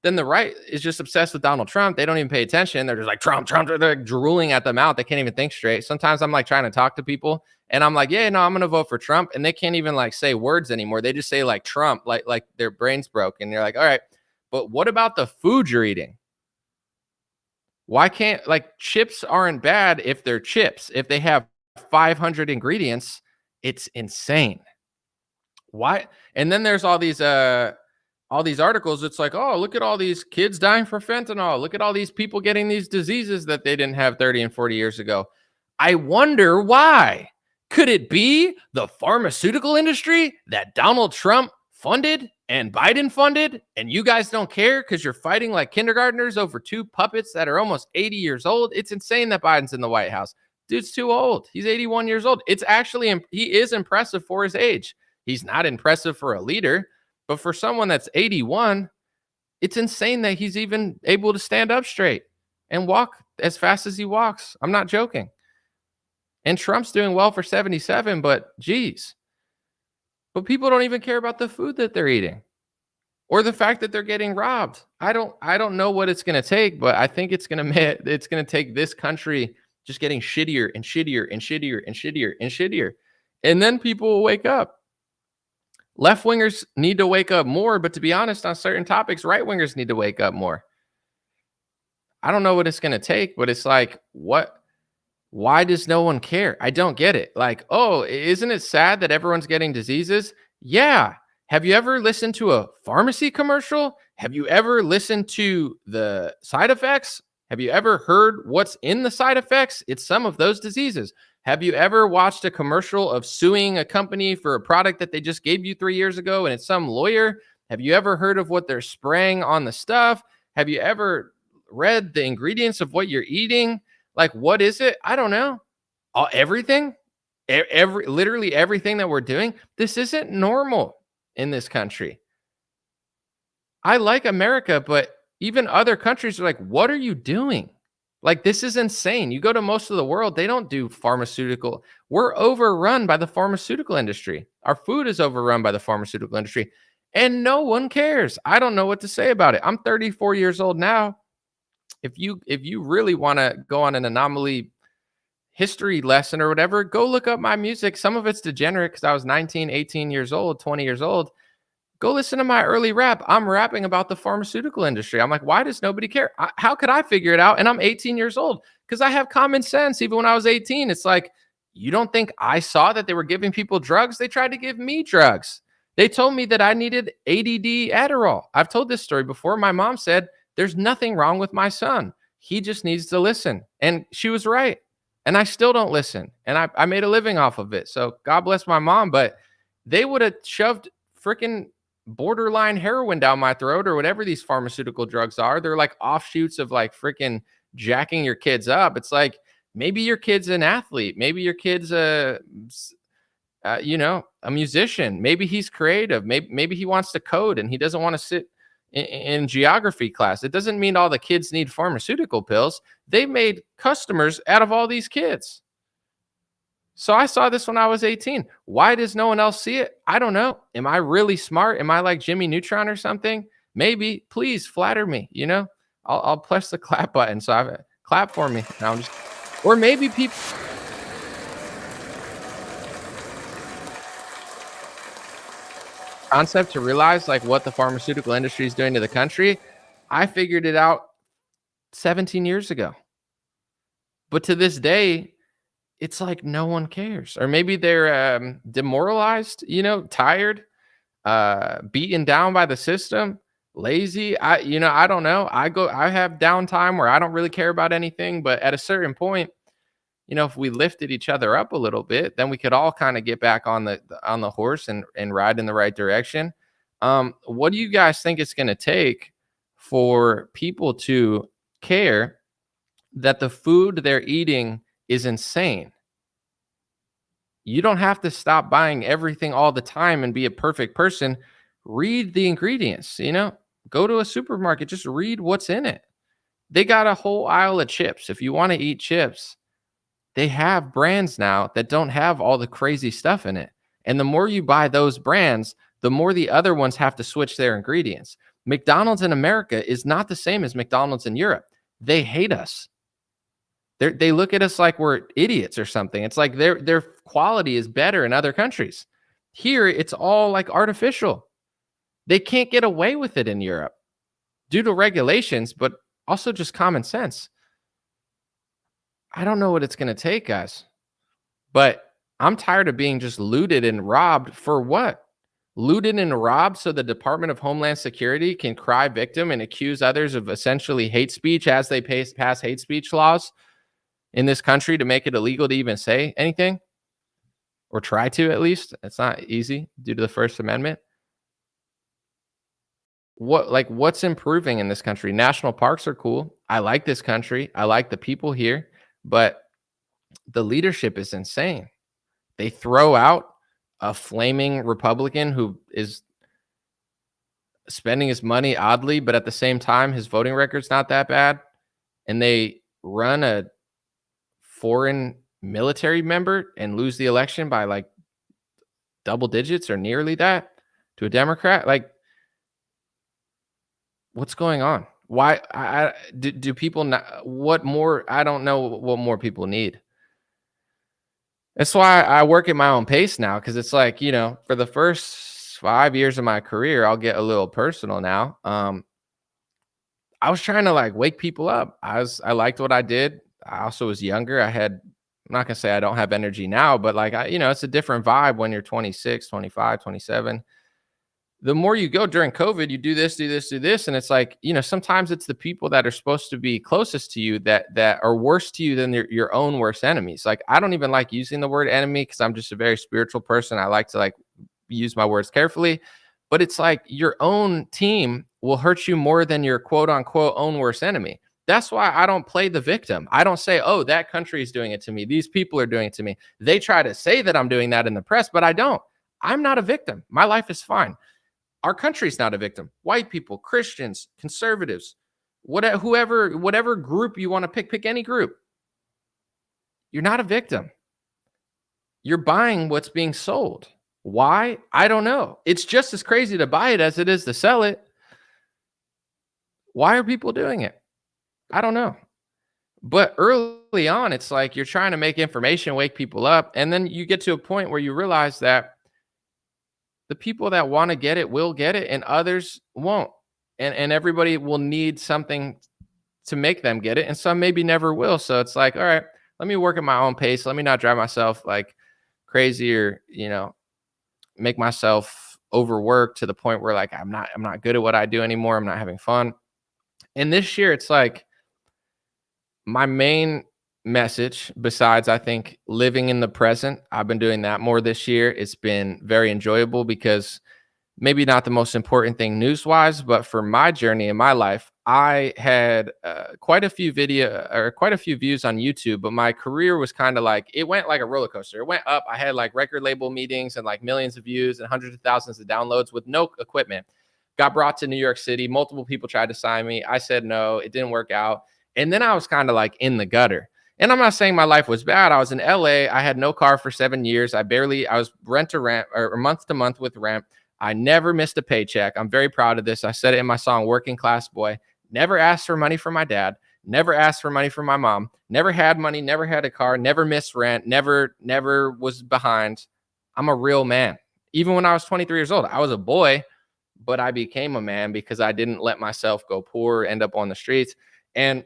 Then the right is just obsessed with Donald Trump. They don't even pay attention. They're just like, Trump. They're like drooling at the mouth. They can't even think straight. Sometimes I'm like trying to talk to people and I'm like, yeah, no, I'm going to vote for Trump. And they can't even like say words anymore. They just say like Trump, like their brain's broken. They're like, all right, but what about the food you're eating? Why can't, like, chips aren't bad if they're chips. If they have 500 ingredients, it's insane. Why? And then there's all these articles. It's like, oh, look at all these kids dying from fentanyl. Look at all these people getting these diseases that they didn't have 30 and 40 years ago. I wonder why. Could it be the pharmaceutical industry that Donald Trump funded and Biden funded, and you guys don't care because you're fighting like kindergartners over 2 puppets that are almost 80 years old? It's insane that Biden's in the White House. Dude's too old. He's 81 years old. It's actually, he is impressive for his age. He's not impressive for a leader, but for someone that's 81, it's insane that he's even able to stand up straight and walk as fast as he walks. I'm not joking. And Trump's doing well for 77, but geez. But people don't even care about the food that they're eating or the fact that they're getting robbed. I don't know what it's going to take, but I think it's going to take this country just getting shittier and shittier and shittier and shittier and shittier. And then people will wake up. Left-wingers need to wake up more, but to be honest, on certain topics, right-wingers need to wake up more. I don't know what it's going to take, but it's like, what? Why does no one care? I don't get it. Like, oh, isn't it sad that everyone's getting diseases? Yeah. Have you ever listened to a pharmacy commercial? Have you ever listened to the side effects? Have you ever heard what's in the side effects? It's some of those diseases. Have you ever watched a commercial of suing a company for a product that they just gave you 3 years ago and it's some lawyer? Have you ever heard of what they're spraying on the stuff? Have you ever read the ingredients of what you're eating? Like, what is it? I don't know. Everything, literally everything that we're doing. This isn't normal in this country. I like America, but even other countries are like, what are you doing? Like, this is insane. You go to most of the world, they don't do pharmaceutical. We're overrun by the pharmaceutical industry. Our food is overrun by the pharmaceutical industry, and no one cares. I don't know what to say about it. I'm 34 years old now. If you really want to go on an anomaly history lesson or whatever, go look up my music. Some of it's degenerate because I was 19, 18 years old, 20 years old. Go listen to my early rap. I'm rapping about the pharmaceutical industry. I'm like, why does nobody care? How could I figure it out? And I'm 18 years old because I have common sense. Even when I was 18, it's like, you don't think I saw that they were giving people drugs? They tried to give me drugs. They told me that I needed ADD Adderall. I've told this story before. My mom said, there's nothing wrong with my son. He just needs to listen. And she was right. And I still don't listen. And I made a living off of it. So God bless my mom. But they would have shoved freaking borderline heroin down my throat or whatever these pharmaceutical drugs are. They're like offshoots of like freaking jacking your kids up. It's like, maybe your kid's an athlete. Maybe your kid's a musician. Maybe he's creative. Maybe he wants to code and he doesn't want to sit in geography class. It doesn't mean all the kids need pharmaceutical pills. They made customers out of all these kids. So I saw this when I was 18. Why does no one else see it? I don't know. Am I really smart? Am I like Jimmy Neutron or something? Maybe. Please flatter me. I'll press the clap button. So I clap for me. Or maybe people. Concept to realize like what the pharmaceutical industry is doing to the country. I figured it out 17 years ago. But to this day, it's like no one cares. Or maybe they're demoralized, tired, beaten down by the system, lazy. I don't know. I have downtime where I don't really care about anything. But at a certain point, if we lifted each other up a little bit, then we could all kind of get back on the horse and ride in the right direction. What do you guys think it's going to take for people to care that the food they're eating is insane? You don't have to stop buying everything all the time and be a perfect person. Read the ingredients, go to a supermarket, just read what's in it. They got a whole aisle of chips. If you want to eat chips, they have brands now that don't have all the crazy stuff in it. And the more you buy those brands, the more the other ones have to switch their ingredients. McDonald's in America is not the same as McDonald's in Europe. They hate us. They look at us like we're idiots or something. It's like their quality is better in other countries. Here, it's all like artificial. They can't get away with it in Europe due to regulations, but also just common sense. I don't know what it's going to take, guys, but I'm tired of being just looted and robbed for what? Looted and robbed so the Department of Homeland Security can cry victim and accuse others of essentially hate speech as they pass hate speech laws in this country to make it illegal to even say anything, or try to at least. It's not easy due to the First Amendment. What's improving in this country? National parks are cool. I like this country. I like the people here. But the leadership is insane. They throw out a flaming Republican who is spending his money oddly, but at the same time, his voting record's not that bad. And they run a foreign military member and lose the election by like double digits or nearly that to a Democrat. Like, what's going on? Why do people not? What more? I don't know what more people need. That's why I work at my own pace now, because it's like, for the first 5 years of my career, I'll get a little personal now. I was trying to like wake people up. I liked what I did. I also was younger. I'm not gonna say I don't have energy now, but like it's a different vibe when you're 26, 25, 27. The more you go during COVID, you do this. And it's like, sometimes it's the people that are supposed to be closest to you that are worse to you than your own worst enemies. Like, I don't even like using the word enemy because I'm just a very spiritual person. I like to like use my words carefully, but it's like your own team will hurt you more than your quote unquote own worst enemy. That's why I don't play the victim. I don't say, oh, that country is doing it to me. These people are doing it to me. They try to say that I'm doing that in the press, but I don't. I'm not a victim. My life is fine. Our country's not a victim. White people, Christians, conservatives, whatever group you want to pick any group. You're not a victim. You're buying what's being sold. Why? I don't know. It's just as crazy to buy it as it is to sell it. Why are people doing it? I don't know. But early on, it's like you're trying to make information wake people up. And then you get to a point where you realize that the people that want to get it will get it and others won't. And everybody will need something to make them get it. And some maybe never will. So it's like, all right, let me work at my own pace. Let me not drive myself like crazy or, make myself overworked to the point where like I'm not good at what I do anymore. I'm not having fun. And this year, it's like my main message, besides I think living in the present, I've been doing that more this year. It's been very enjoyable because maybe not the most important thing news-wise, but for my journey in my life, I had quite a few views on YouTube, but my career was kind of like, it went like a roller coaster. It went up. I had like record label meetings and like millions of views and hundreds of thousands of downloads with no equipment. Got brought to New York City. Multiple people tried to sign me. I said no, it didn't work out. And then I was kind of like in the gutter. And I'm not saying my life was bad. I was in LA. I had no car for 7 years. I was rent to rent or month to month with rent. I never missed a paycheck. I'm very proud of this. I said it in my song, Working Class Boy. Never asked for money from my dad. Never asked for money from my mom. Never had money. Never had a car. Never missed rent. Never was behind. I'm a real man. Even when I was 23 years old, I was a boy, but I became a man because I didn't let myself go poor, end up on the streets. And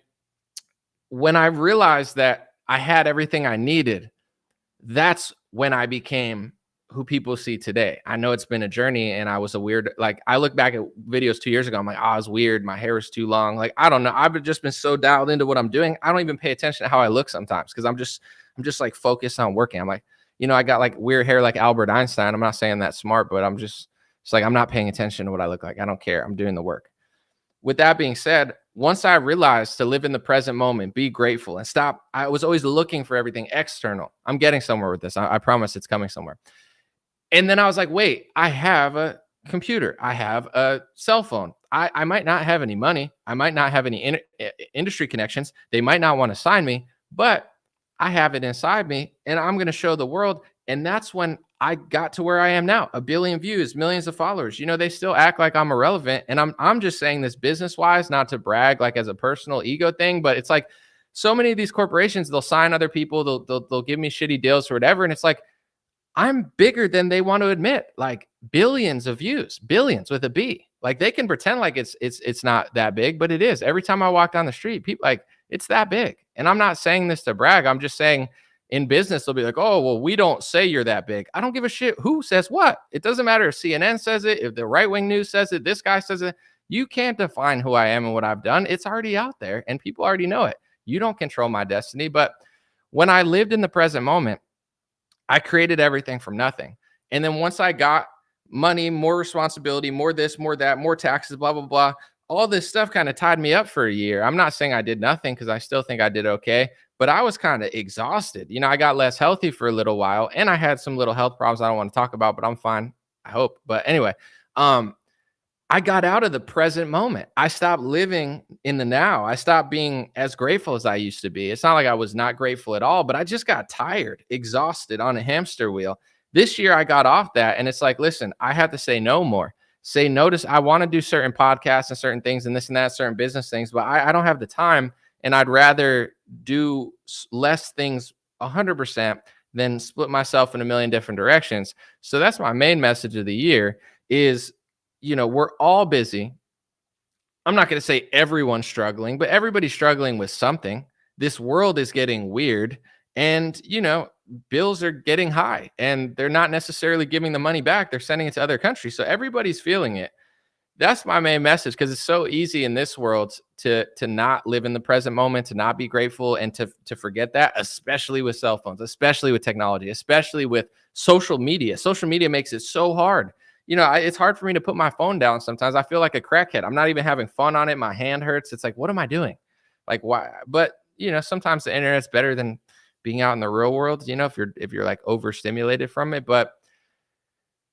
when I realized that I had everything I needed, that's when I became who people see today. I know it's been a journey and I was a weird, like I look back at videos 2 years ago, I'm like, I was weird. My hair was too long. Like, I don't know. I've just been so dialed into what I'm doing. I don't even pay attention to how I look sometimes because I'm just like focused on working. I'm like, I got like weird hair like Albert Einstein. I'm not saying that smart, but it's like, I'm not paying attention to what I look like. I don't care. I'm doing the work. With that being said, once I realized to live in the present moment, be grateful and stop. I was always looking for everything external. I'm getting somewhere with this. I promise it's coming somewhere. And then I was like, wait, I have a computer. I have a cell phone. I might not have any money. I might not have any industry connections. They might not want to sign me, but I have it inside me and I'm going to show the world. And that's when I got to where I am now, 1 billion views, millions of followers. They still act like I'm irrelevant. And I'm just saying this business wise, not to brag, like as a personal ego thing, but it's like so many of these corporations, they'll sign other people. They'll give me shitty deals or whatever. And it's like, I'm bigger than they want to admit, like billions of views, billions with a B. Like they can pretend like it's not that big, but it is. Every time I walk down the street, people like, it's that big. And I'm not saying this to brag. I'm just saying in business, they'll be like, oh, well, we don't say you're that big. I don't give a shit who says what. It doesn't matter if CNN says it, if the right-wing news says it, this guy says it. You can't define who I am and what I've done. It's already out there and people already know it. You don't control my destiny. But when I lived in the present moment, I created everything from nothing. And then once I got money, more responsibility, more this, more that, more taxes, blah, blah, blah, all this stuff kind of tied me up for a year. I'm not saying I did nothing because I still think I did okay, but I was kind of exhausted. I got less healthy for a little while and I had some little health problems I don't want to talk about, but I'm fine. I hope. But anyway, I got out of the present moment. I stopped living in the now. I stopped being as grateful as I used to be. It's not like I was not grateful at all, but I just got tired, exhausted on a hamster wheel. This year I got off that and it's like, listen, I have to say no more. Say no to, I want to do certain podcasts and certain things and this and that, certain business things, but I don't have the time and I'd rather do less things 100% than split myself in a million different directions. So that's my main message of the year is, we're all busy. I'm not going to say everyone's struggling, but everybody's struggling with something. This world is getting weird and, bills are getting high and they're not necessarily giving the money back. They're sending it to other countries. So everybody's feeling it. That's my main message because it's so easy in this world to not live in the present moment, to not be grateful and to forget that, especially with cell phones, especially with technology, especially with social media. Social media makes it so hard. It's hard for me to put my phone down sometimes. I feel like a crackhead. I'm not even having fun on it. My hand hurts. It's like, what am I doing? Like, why? But, sometimes the internet's better than being out in the real world, if you're like overstimulated from it. But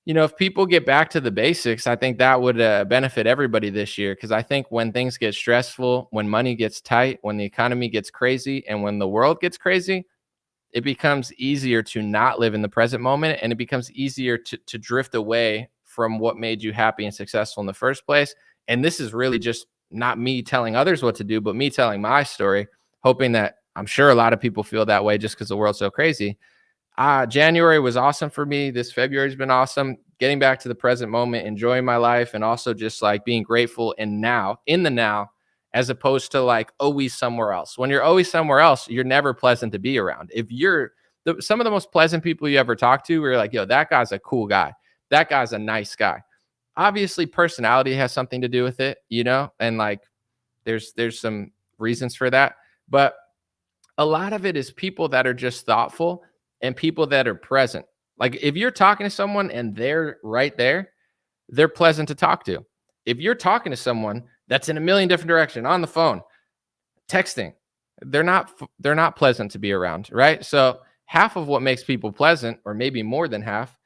if people get back to the basics, I think that would benefit everybody this year. Because I think when things get stressful, when money gets tight, when the economy gets crazy, and when the world gets crazy, it becomes easier to not live in the present moment, and it becomes easier to drift away from what made you happy and successful in the first place. And this is really just not me telling others what to do, but me telling my story, hoping that I'm sure a lot of people feel that way just because the world's so crazy. January was awesome for me. This February's been awesome. Getting back to the present moment, enjoying my life, and also just like being grateful in the now, as opposed to like always somewhere else. When you're always somewhere else, you're never pleasant to be around. If you're some of the most pleasant people you ever talk to, you're like, yo, that guy's a cool guy. That guy's a nice guy. Obviously, personality has something to do with it, and like there's some reasons for that. But a lot of it is people that are just thoughtful and people that are present. Like if you're talking to someone and they're right there, they're pleasant to talk to. If you're talking to someone that's in a million different directions, on the phone, texting, they're not pleasant to be around, right? So half of what makes people pleasant, or maybe more than half,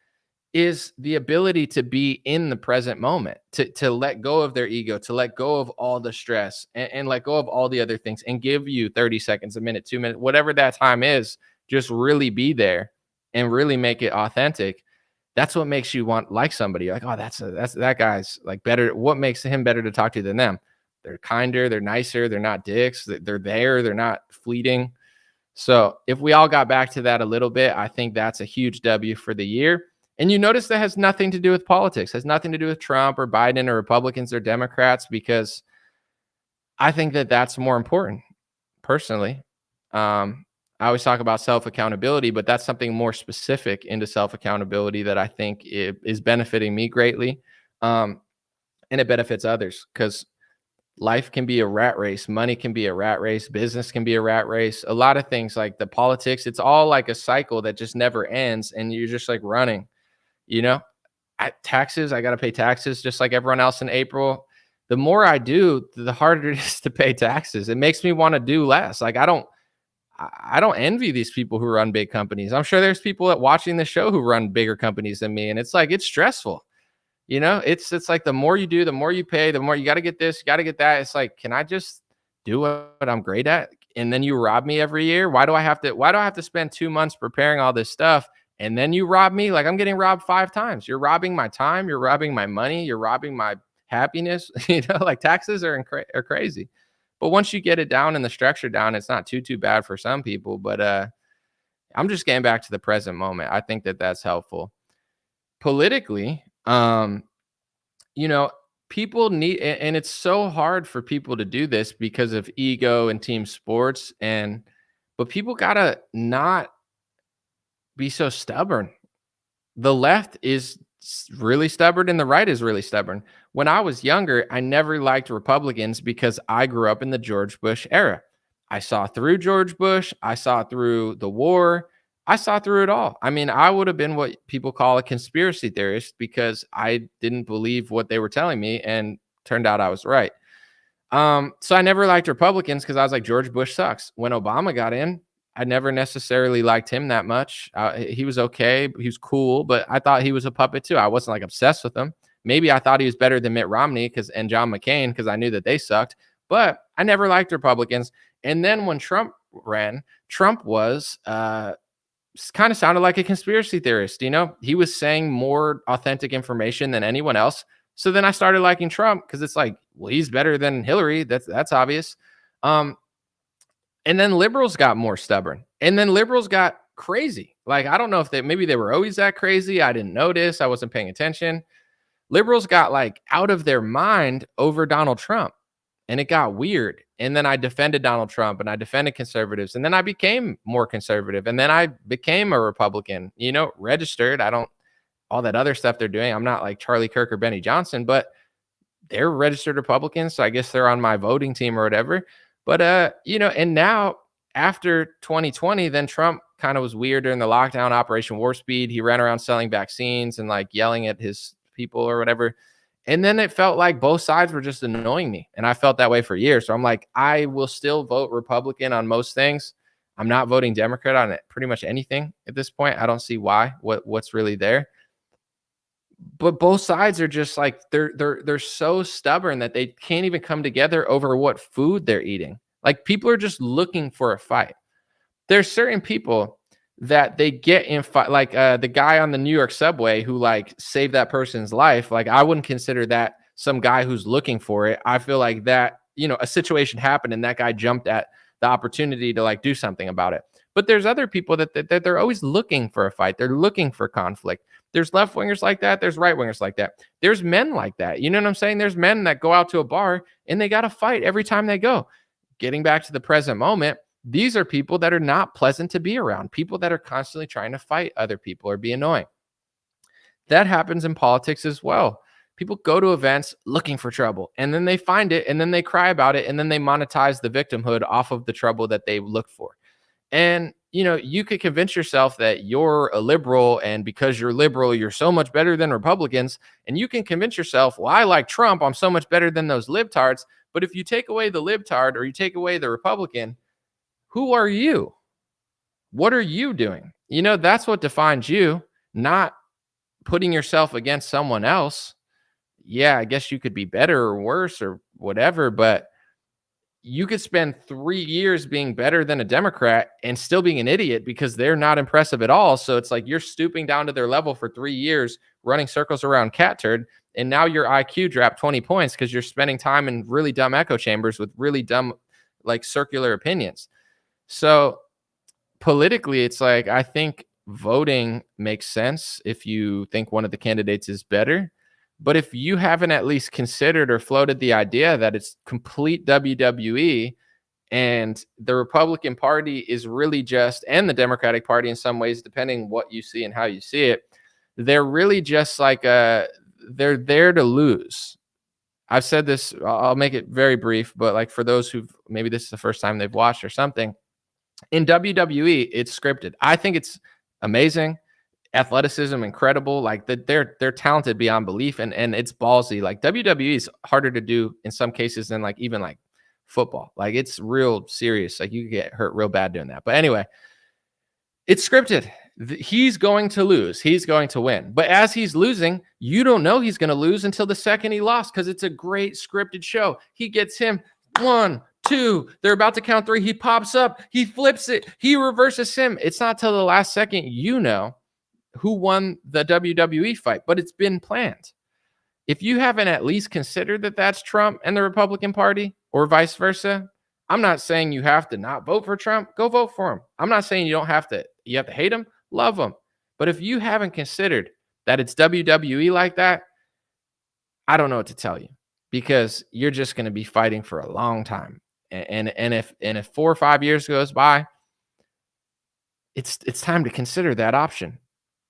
is the ability to be in the present moment, to let go of their ego, to let go of all the stress, and let go of all the other things, and give you 30 seconds, a minute, 2 minutes, whatever that time is, just really be there and really make it authentic. That's what makes you like somebody. You're like, oh, that's that guy's like better. What makes him better to talk to than them? They're kinder, they're nicer, they're not dicks, they're there, they're not fleeting. So if we all got back to that a little bit, I think that's a huge W for the year. And you notice that has nothing to do with politics, has nothing to do with Trump or Biden or Republicans or Democrats, because I think that that's more important personally. I always talk about self-accountability, but that's something more specific into self-accountability that I think is benefiting me greatly. And it benefits others, because life can be a rat race. Money can be a rat race. Business can be a rat race. A lot of things like the politics, it's all like a cycle that just never ends. And you're just like running, taxes. I got to pay taxes just like everyone else in April. The more I do, the harder it is to pay taxes. It makes me want to do less. Like I don't envy these people who run big companies. I'm sure there's people that watching the show who run bigger companies than me. And it's like, it's stressful. It's like the more you do, the more you pay, the more you got to get this, you got to get that. It's like, can I just do what I'm great at? And then you rob me every year. Why do I have to spend 2 months preparing all this stuff? And then you rob me? Like I'm getting robbed 5 times. You're robbing my time. You're robbing my money. You're robbing my happiness. Like taxes are crazy. But once you get it down and the structure down, it's not too bad for some people. But I'm just getting back to the present moment. I think that that's helpful. Politically, people need, and it's so hard for people to do this because of ego and team sports, but people gotta not be so stubborn. The left is really stubborn and the right is really stubborn. When I was younger, I never liked Republicans because I grew up in the George Bush era. I saw through George Bush. I saw through the war. I saw through it all. I mean, I would have been what people call a conspiracy theorist because I didn't believe what they were telling me, and turned out I was right. So I never liked Republicans because I was like, George Bush sucks. When Obama got in, I never necessarily liked him that much. He was okay. He was cool, but I thought he was a puppet too. I wasn't like obsessed with him. Maybe I thought he was better than Mitt Romney and John McCain because I knew that they sucked, but I never liked Republicans. And then when Trump ran, Trump was kind of sounded like a conspiracy theorist. He was saying more authentic information than anyone else. So then I started liking Trump because it's like, well, he's better than Hillary. That's obvious. And then liberals got more stubborn, and then liberals got crazy. Like, I don't know if maybe they were always that crazy. I didn't notice. I wasn't paying attention. Liberals got like out of their mind over Donald Trump, and it got weird. And then I defended Donald Trump and I defended conservatives. And then I became more conservative. And then I became a Republican, registered. All that other stuff they're doing. I'm not like Charlie Kirk or Benny Johnson, but they're registered Republicans. So I guess they're on my voting team or whatever. But, and now after 2020, then Trump kind of was weird during the lockdown, Operation Warp Speed. He ran around selling vaccines and like yelling at his people or whatever. And then it felt like both sides were just annoying me. And I felt that way for years. So I'm like, I will still vote Republican on most things. I'm not voting Democrat on pretty much anything at this point. I don't see why, what's really there. but both sides are just like they're so stubborn that they can't even come together over what food they're eating. Like people are just looking for a fight. There's certain people that they get in fight, like the guy on the New York subway who like saved that person's life. Like I wouldn't consider that some guy who's looking for it. I feel like that, a situation happened and that guy jumped at the opportunity to like do something about it. But there's other people that they're always looking for a fight. They're looking for conflict. There's left wingers like that. There's right wingers like that. There's men like that. You know what I'm saying? There's men that go out to a bar and they got to fight every time they go. Getting back to the present moment, these are people that are not pleasant to be around, people that are constantly trying to fight other people or be annoying. That happens in politics as well. People go to events looking for trouble and then they find it and then they cry about it and then they monetize the victimhood off of the trouble that they look for. And, you could convince yourself that you're a liberal and because you're liberal, you're so much better than Republicans. And you can convince yourself, well, I like Trump, I'm so much better than those libtards. But if you take away the libtard or you take away the Republican, who are you? What are you doing? That's what defines you, not putting yourself against someone else. Yeah, I guess you could be better or worse or whatever, but you could spend 3 years being better than a Democrat and still being an idiot because they're not impressive at all. So it's like you're stooping down to their level for 3 years, running circles around cat turd, and now your IQ dropped 20 points because you're spending time in really dumb echo chambers with really dumb, like circular opinions. So politically, it's like, I think voting makes sense if you think one of the candidates is better. But if you haven't at least considered or floated the idea that it's complete WWE and the Republican Party is really just, and the Democratic Party in some ways, depending what you see and how you see it, they're really just like they're there to lose. I've said this, I'll make it very brief, but like for those who've, maybe this is the first time they've watched or something, in WWE, it's scripted. I think it's amazing. Athleticism incredible, like they're talented beyond belief, and it's ballsy. Like WWE is harder to do in some cases than like even like football. Like it's real serious. Like you could get hurt real bad doing that. But anyway, it's scripted. He's going to lose. He's going to win. But as he's losing, you don't know he's going to lose until the second he lost because it's a great scripted show. He gets him 1, 2. They're about to count 3. He pops up. He flips it. He reverses him. It's not till the last second who won the WWE fight, but it's been planned. If you haven't at least considered that that's Trump and the Republican Party or vice versa, I'm not saying you have to not vote for Trump. Go vote for him. I'm not saying you have to hate him, love him. But if you haven't considered that it's WWE like that, I don't know what to tell you because you're just going to be fighting for a long time. And if 4 or 5 years goes by, it's time to consider that option.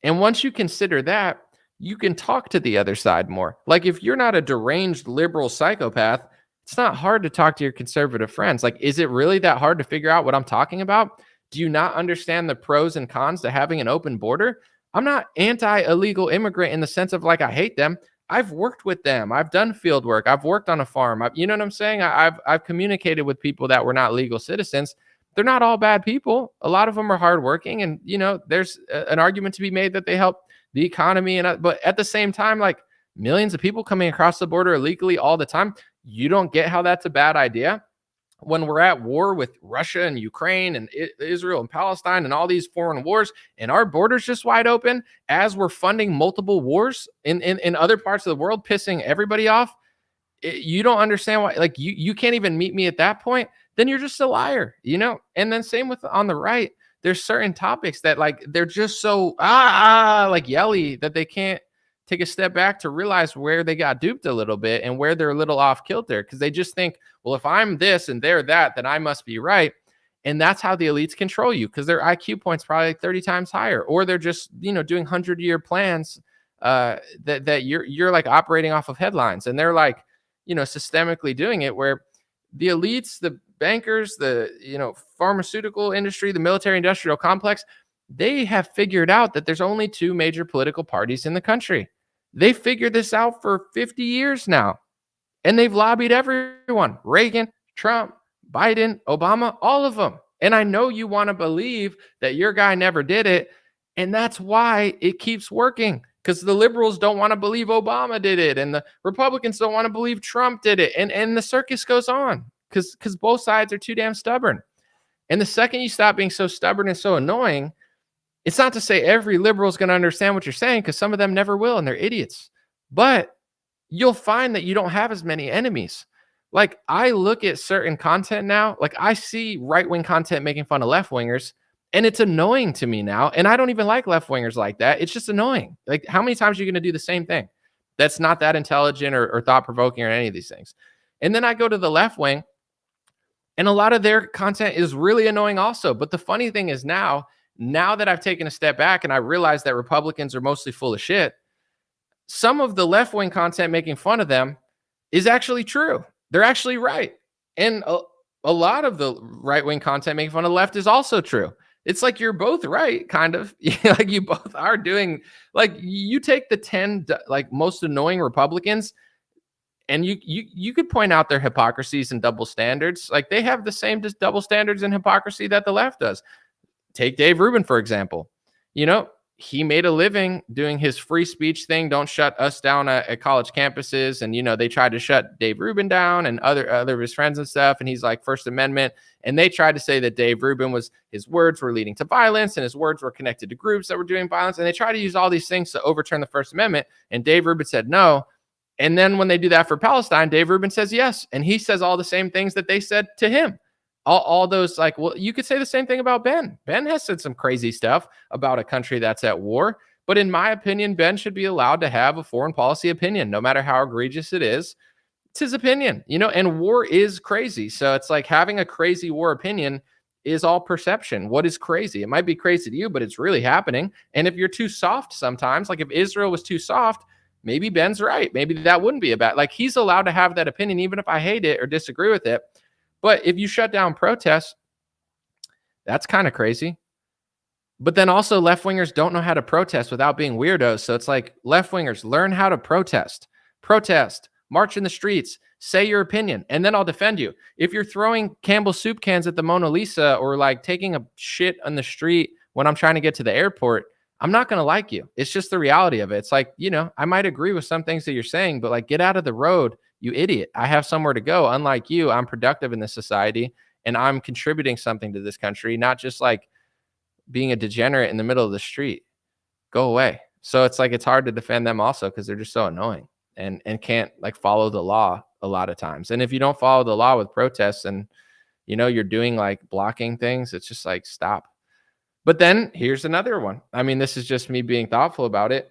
And once you consider that, you can talk to the other side more. Like if you're not a deranged liberal psychopath, it's not hard to talk to your conservative friends. Like, is it really that hard to figure out what I'm talking about? Do you not understand the pros and cons to having an open border? I'm not anti-illegal immigrant in the sense of like I hate them. I've worked with them. I've done field work. I've worked on a farm. You know what I'm saying? I've communicated with people that were not legal citizens. They're not all bad people. A lot of them are hardworking, and there's an argument to be made that they help the economy. But at the same time, like millions of people coming across the border illegally all the time, you don't get how that's a bad idea. When we're at war with Russia and Ukraine and Israel and Palestine and all these foreign wars, and our borders just wide open as we're funding multiple wars in other parts of the world, pissing everybody off. You don't understand why, like you can't even meet me at that point. Then you're just a liar, And then same with on the right. There's certain topics that like they're just so like yelly that they can't take a step back to realize where they got duped a little bit and where they're a little off kilter because they just think, well, if I'm this and they're that, then I must be right. And that's how the elites control you because their IQ points probably like 30 times higher, or they're just doing 100-year plans that you're like operating off of headlines, and they're like systemically doing it where the elites, the bankers, the pharmaceutical industry, the military industrial complex, they have figured out that there's only 2 major political parties in the country. They figured this out for 50 years now, and they've lobbied everyone: Reagan, Trump, Biden, Obama, all of them. And I know you want to believe that your guy never did it, and that's why it keeps working, because the liberals don't want to believe Obama did it, and the Republicans don't want to believe Trump did it, and the circus goes on because both sides are too damn stubborn. And the second you stop being so stubborn and so annoying, it's not to say every liberal is going to understand what you're saying, because some of them never will, and they're idiots. But you'll find that you don't have as many enemies. Like, I look at certain content now, like I see right-wing content making fun of left-wingers, and it's annoying to me now. And I don't even like left-wingers like that. It's just annoying. Like, how many times are you going to do the same thing that's not that intelligent or thought-provoking or any of these things? And then I go to the left wing, and a lot of their content is really annoying also. But the funny thing is now that I've taken a step back and I realize that Republicans are mostly full of shit, some of the left-wing content making fun of them is actually true. They're actually right. And a lot of the right-wing content making fun of the left is also true. It's like you're both right, kind of. Like, you both are doing, like, you take the 10 like most annoying Republicans, and you could point out their hypocrisies and double standards. Like, they have the same just double standards and hypocrisy that the left does. Take Dave Rubin, for example. He made a living doing his free speech thing. Don't shut us down at college campuses. And, they tried to shut Dave Rubin down and other of his friends and stuff. And he's like, First Amendment. And they tried to say that Dave Rubin his words were leading to violence, and his words were connected to groups that were doing violence. And they try to use all these things to overturn the First Amendment. And Dave Rubin said no. And then when they do that for Palestine, Dave Rubin says yes. And he says all the same things that they said to him. All those, like, well, you could say the same thing about Ben. Ben has said some crazy stuff about a country that's at war. But in my opinion, Ben should be allowed to have a foreign policy opinion, no matter how egregious it is. It's his opinion, and war is crazy. So it's like, having a crazy war opinion is all perception. What is crazy? It might be crazy to you, but it's really happening. And if you're too soft sometimes, like if Israel was too soft, maybe Ben's right. Maybe that wouldn't be a bad, like, he's allowed to have that opinion, even if I hate it or disagree with it. But if you shut down protests, that's kind of crazy. But then also, left-wingers don't know how to protest without being weirdos. So it's like, left-wingers, learn how to protest. Protest, march in the streets, say your opinion, and then I'll defend you. If you're throwing Campbell's soup cans at the Mona Lisa, or like taking a shit on the street when I'm trying to get to the airport, I'm not going to like you. It's just the reality of it. It's like, I might agree with some things that you're saying, but like, get out of the road, you idiot. I have somewhere to go. Unlike you, I'm productive in this society, and I'm contributing something to this country, not just like being a degenerate in the middle of the street. Go away. So it's like, it's hard to defend them also, because they're just so annoying and can't like follow the law a lot of times. And if you don't follow the law with protests and, you're doing like blocking things, it's just like, stop. But then here's another one. I mean, this is just me being thoughtful about it.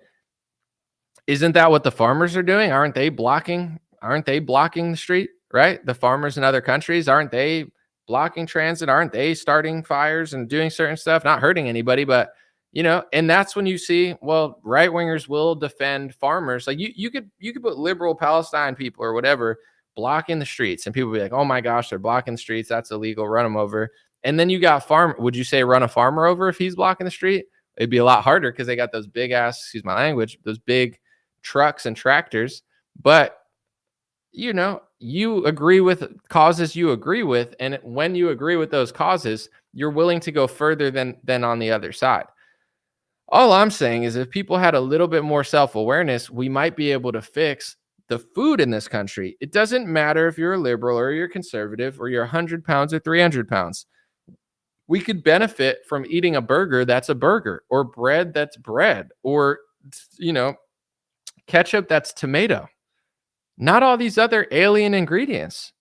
Isn't that what the farmers are doing? Aren't they blocking the street, right? The farmers in other countries, aren't they blocking transit? Aren't they starting fires and doing certain stuff, not hurting anybody, but, and that's when you see, well, right wingers will defend farmers. Like, you could put liberal Palestine people or whatever blocking the streets, and people be like, oh my gosh, they're blocking the streets. That's illegal. Run them over. And then you got would you say run a farmer over if he's blocking the street? It'd be a lot harder, because they got those big ass, excuse my language, those big trucks and tractors. But you agree with causes you agree with. And when you agree with those causes, you're willing to go further than on the other side. All I'm saying is, if people had a little bit more self-awareness, we might be able to fix the food in this country. It doesn't matter if you're a liberal or you're conservative or you're 100 pounds or 300 pounds. We could benefit from eating a burger that's a burger, or bread that's bread, or, ketchup that's tomato. Not all these other alien ingredients.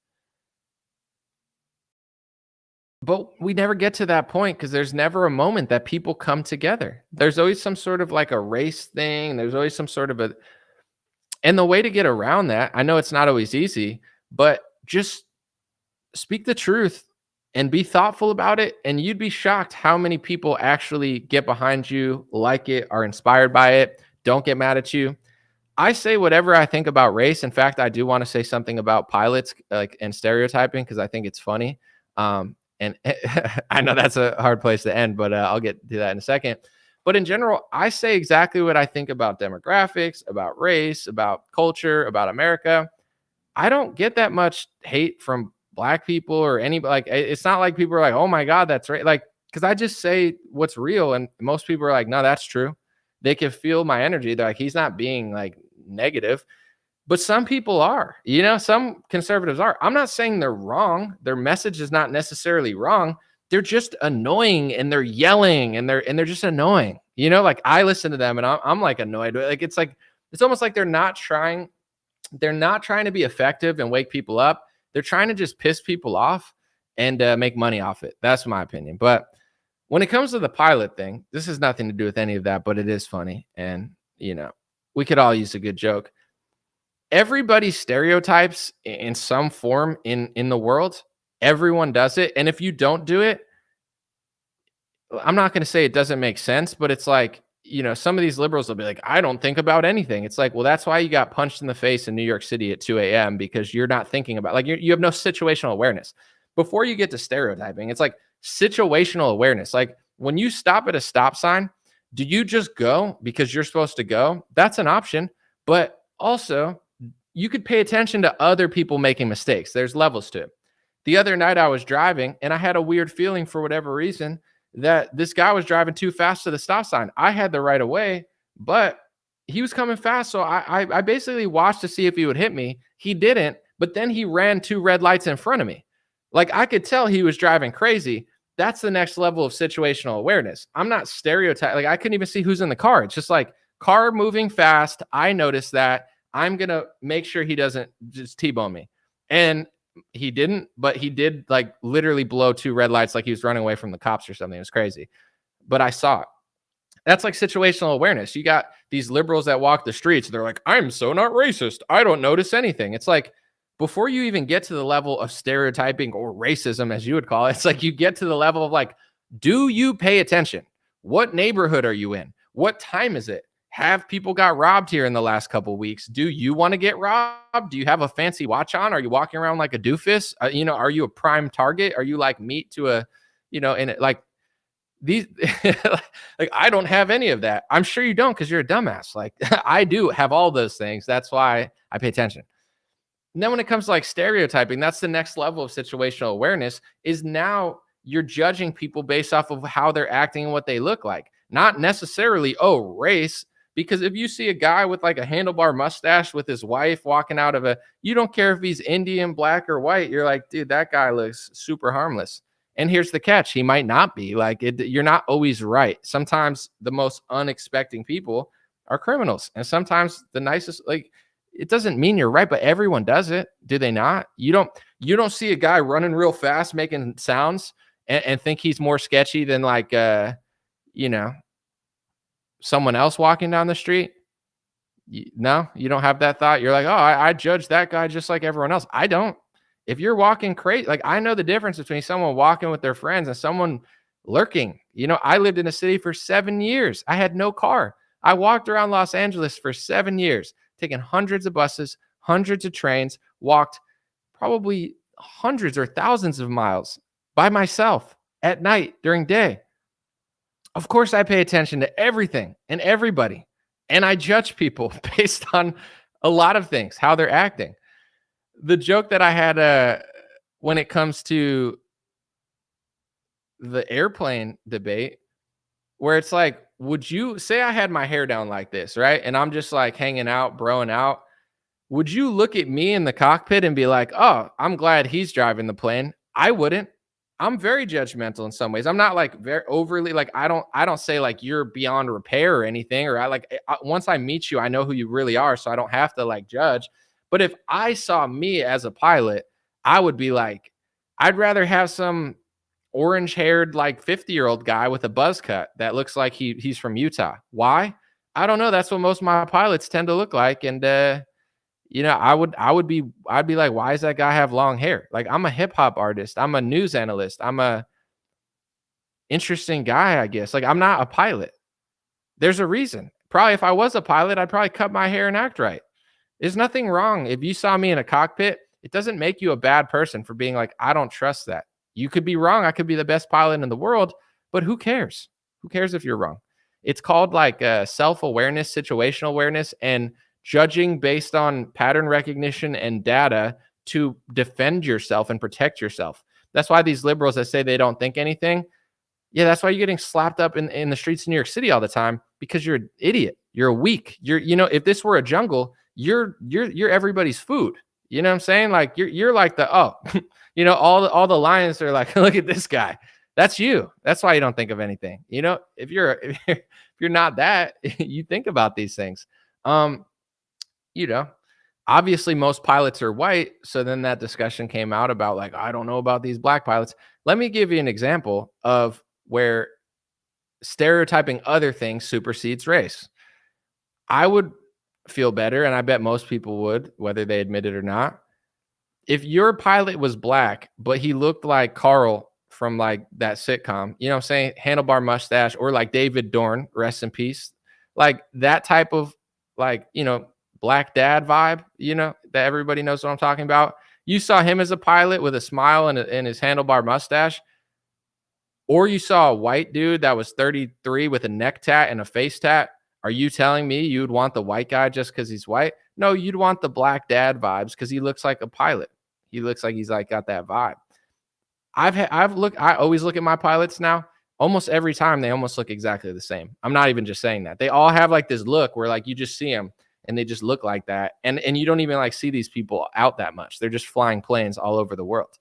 But we never get to that point, because there's never a moment that people come together. There's always some sort of like a race thing. There's always some sort of and the way to get around that, I know it's not always easy, but just speak the truth and be thoughtful about it. And you'd be shocked how many people actually get behind you, like it, are inspired by it, don't get mad at you. I say whatever I think about race. In fact, I do want to say something about pilots, and stereotyping, because I think it's funny. And I know that's a hard place to end, but I'll get to that in a second. But in general, I say exactly what I think about demographics, about race, about culture, about America. I don't get that much hate from Black people or anybody. Like, it's not like people are like, oh my God, that's right. Like, because I just say what's real, and most people are like, no, that's true. They can feel my energy. They're like, he's not being like negative. But some people are, some conservatives are. I'm not saying they're wrong. Their message is not necessarily wrong. They're just annoying and they're yelling and they're just annoying. Like I listen to them and I'm like annoyed. Like it's almost like they're not trying to be effective and wake people up. They're trying to just piss people off and make money off it. That's my opinion. But when it comes to the pilot thing, this has nothing to do with any of that, but it is funny. And, we could all use a good joke. Everybody stereotypes in some form in the world. Everyone does it. And if you don't do it, I'm not going to say it doesn't make sense, but it's like, some of these liberals will be like, I don't think about anything. It's like, well, that's why you got punched in the face in New York City at 2 a.m. because you're not thinking about, like, you have no situational awareness. Before you get to stereotyping, it's like situational awareness. Like when you stop at a stop sign, do you just go because you're supposed to go? That's an option. But also, you could pay attention to other people making mistakes. There's levels to it. The other night I was driving and I had a weird feeling for whatever reason that this guy was driving too fast to the stop sign. I had the right of way, but he was coming fast. So I basically watched to see if he would hit me. He didn't, but then he ran 2 red lights in front of me. Like I could tell he was driving crazy. That's the next level of situational awareness. I'm not stereotyping. Like I couldn't even see who's in the car. It's just like car moving fast. I noticed that. I'm going to make sure he doesn't just T-bone me. And he didn't, but he did like literally blow 2 red lights like he was running away from the cops or something. It was crazy. But I saw it. That's like situational awareness. You got these liberals that walk the streets. They're like, I'm so not racist. I don't notice anything. It's like, before you even get to the level of stereotyping or racism, as you would call it, it's like you get to the level of like, do you pay attention? What neighborhood are you in? What time is it? Have people got robbed here in the last couple of weeks? Do you want to get robbed? Do you have a fancy watch on? Are you walking around like a doofus? Are you a prime target? Are you like meat to a, and like these, like I don't have any of that. I'm sure you don't because you're a dumbass. Like I do have all those things. That's why I pay attention. And then when it comes to like stereotyping, that's the next level of situational awareness is now you're judging people based off of how they're acting and what they look like. Not necessarily, race. Because if you see a guy with like a handlebar mustache with his wife walking out of you don't care if he's Indian, black, or white. You're like, dude, that guy looks super harmless. And here's the catch. He might not be. Like, you're not always right. Sometimes the most unexpected people are criminals. And sometimes the nicest, like, it doesn't mean you're right, but everyone does it. Do they not? You don't see a guy running real fast, making sounds and think he's more sketchy than like, someone else walking down the street. No, you don't have that thought. You're like, I judge that guy just like everyone else. I don't. If you're walking crazy, like I know the difference between someone walking with their friends and someone lurking. I lived in a city for 7 years. I had no car. I walked around Los Angeles for 7 years, taking hundreds of buses, hundreds of trains, walked probably hundreds or thousands of miles by myself at night during day. Of course, I pay attention to everything and everybody, and I judge people based on a lot of things, how they're acting. The joke that I had when it comes to the airplane debate, where it's like, would you say I had my hair down like this, right? And I'm just like hanging out, broing out. Would you look at me in the cockpit and be like, oh, I'm glad he's driving the plane? I wouldn't. I'm very judgmental in some ways. I'm not like very overly like I don't say like you're beyond repair or anything, or once I meet you, I know who you really are, so I don't have to like judge. But if I saw me as a pilot, I would be like, I'd rather have some orange-haired like 50-year-old guy with a buzz cut that looks like he's from Utah. Why? I don't know. That's what most of my pilots tend to look like, and I'd be like, why does that guy have long hair? Like, I'm a hip hop artist. I'm a news analyst. I'm a interesting guy, I guess. Like, I'm not a pilot. There's a reason. Probably if I was a pilot, I'd probably cut my hair and act right. There's nothing wrong. If you saw me in a cockpit, it doesn't make you a bad person for being like, I don't trust that. You could be wrong. I could be the best pilot in the world, but who cares? Who cares if you're wrong? It's called like self-awareness, situational awareness, and judging based on pattern recognition and data to defend yourself and protect yourself. That's why these liberals that say they don't think anything, Yeah, that's why you're getting slapped up in the streets of New York City all the time, because you're an idiot. You're a weak. If this were a jungle, you're everybody's food. You know what I'm saying? Like you're like all the lions are like, look at this guy. That's you. That's why you don't think of anything. If you're not that, you think about these things. Obviously most pilots are white. So then that discussion came out about like, I don't know about these black pilots. Let me give you an example of where stereotyping other things supersedes race. I would feel better, and I bet most people would, whether they admit it or not, if your pilot was black, but he looked like Carl from like that sitcom, you know what I'm saying? Handlebar mustache, or like David Dorn, rest in peace. Like that type of like, black dad vibe, that everybody knows what I'm talking about. You saw him as a pilot with a smile and his handlebar mustache, or you saw a white dude that was 33 with a neck tat and a face tat. Are you telling me you'd want the white guy just because he's white? No, you'd want the black dad vibes because he looks like a pilot. He looks like he's like got that vibe. I always look at my pilots now. Almost every time they almost look exactly the same. I'm not even just saying that. They all have like this look where like you just see them and they just look like that. And you don't even like see these people out that much. They're just flying planes all over the world.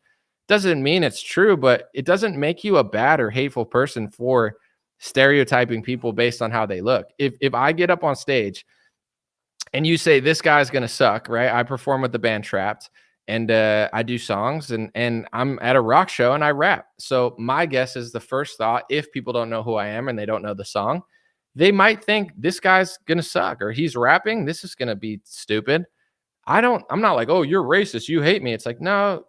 Doesn't mean it's true, but it doesn't make you a bad or hateful person for stereotyping people based on how they look. If I get up on stage and you say this guy's gonna suck, right? I perform with the band Trapped, and I do songs, and I'm at a rock show and I rap. So my guess is the first thought, if people don't know who I am and they don't know the song, they might think this guy's gonna suck, or he's rapping, this is gonna be stupid. I'm not like, oh, you're racist, you hate me. It's like, no,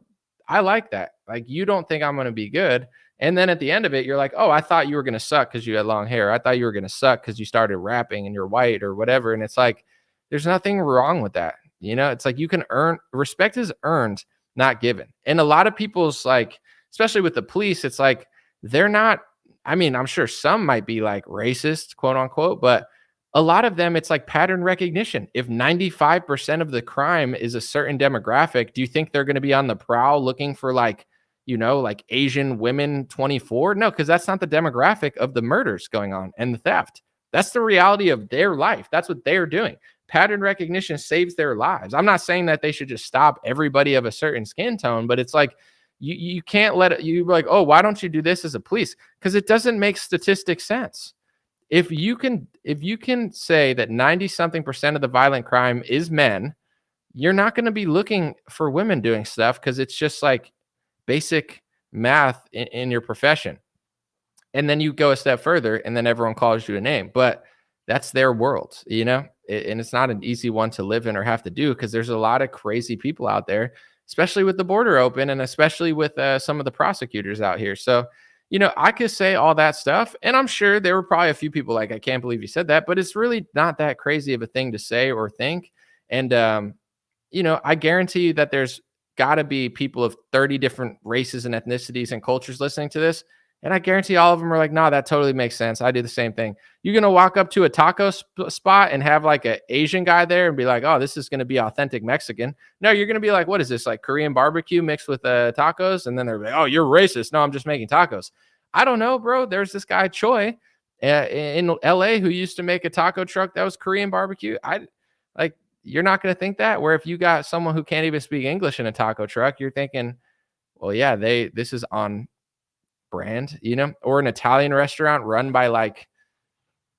I like that. Like, you don't think I'm gonna be good. And then at the end of it, you're like, oh, I thought you were going to suck because you had long hair. I thought you were going to suck because you started rapping and you're white or whatever. And it's like, there's nothing wrong with that. It's like you can respect is earned, not given. And a lot of people's like, especially with the police, it's like, they're not, I'm sure some might be like racist, quote unquote, but a lot of them, it's like pattern recognition. If 95% of the crime is a certain demographic, do you think they're going to be on the prowl looking for like Asian women 24? No, because that's not the demographic of the murders going on and the theft. That's the reality of their life. That's what they're doing. Pattern recognition saves their lives. I'm not saying that they should just stop everybody of a certain skin tone, but it's like you can't let it, you like, oh, why don't you do this as a police? Because it doesn't make statistic sense. If you can say that 90-something% of the violent crime is men, you're not going to be looking for women doing stuff because it's just like basic math in your profession. And then you go a step further and then everyone calls you a name, but that's their world, and it's not an easy one to live in or have to do, because there's a lot of crazy people out there, especially with the border open and especially with some of the prosecutors out here. So, I could say all that stuff, and I'm sure there were probably a few people like, I can't believe you said that, but it's really not that crazy of a thing to say or think. And, I guarantee you that there's got to be people of 30 different races and ethnicities and cultures listening to this. And I guarantee all of them are like, nah, that totally makes sense. I do the same thing. You're going to walk up to a taco spot and have like an Asian guy there and be like, oh, this is going to be authentic Mexican. No, you're going to be like, what is this? Like Korean barbecue mixed with tacos? And then they're like, oh, you're racist. No, I'm just making tacos. I don't know, bro. There's this guy, Choi, in LA who used to make a taco truck that was Korean barbecue. You're not going to think that, where if you got someone who can't even speak English in a taco truck, you're thinking, well, yeah, this is on brand, or an Italian restaurant run by like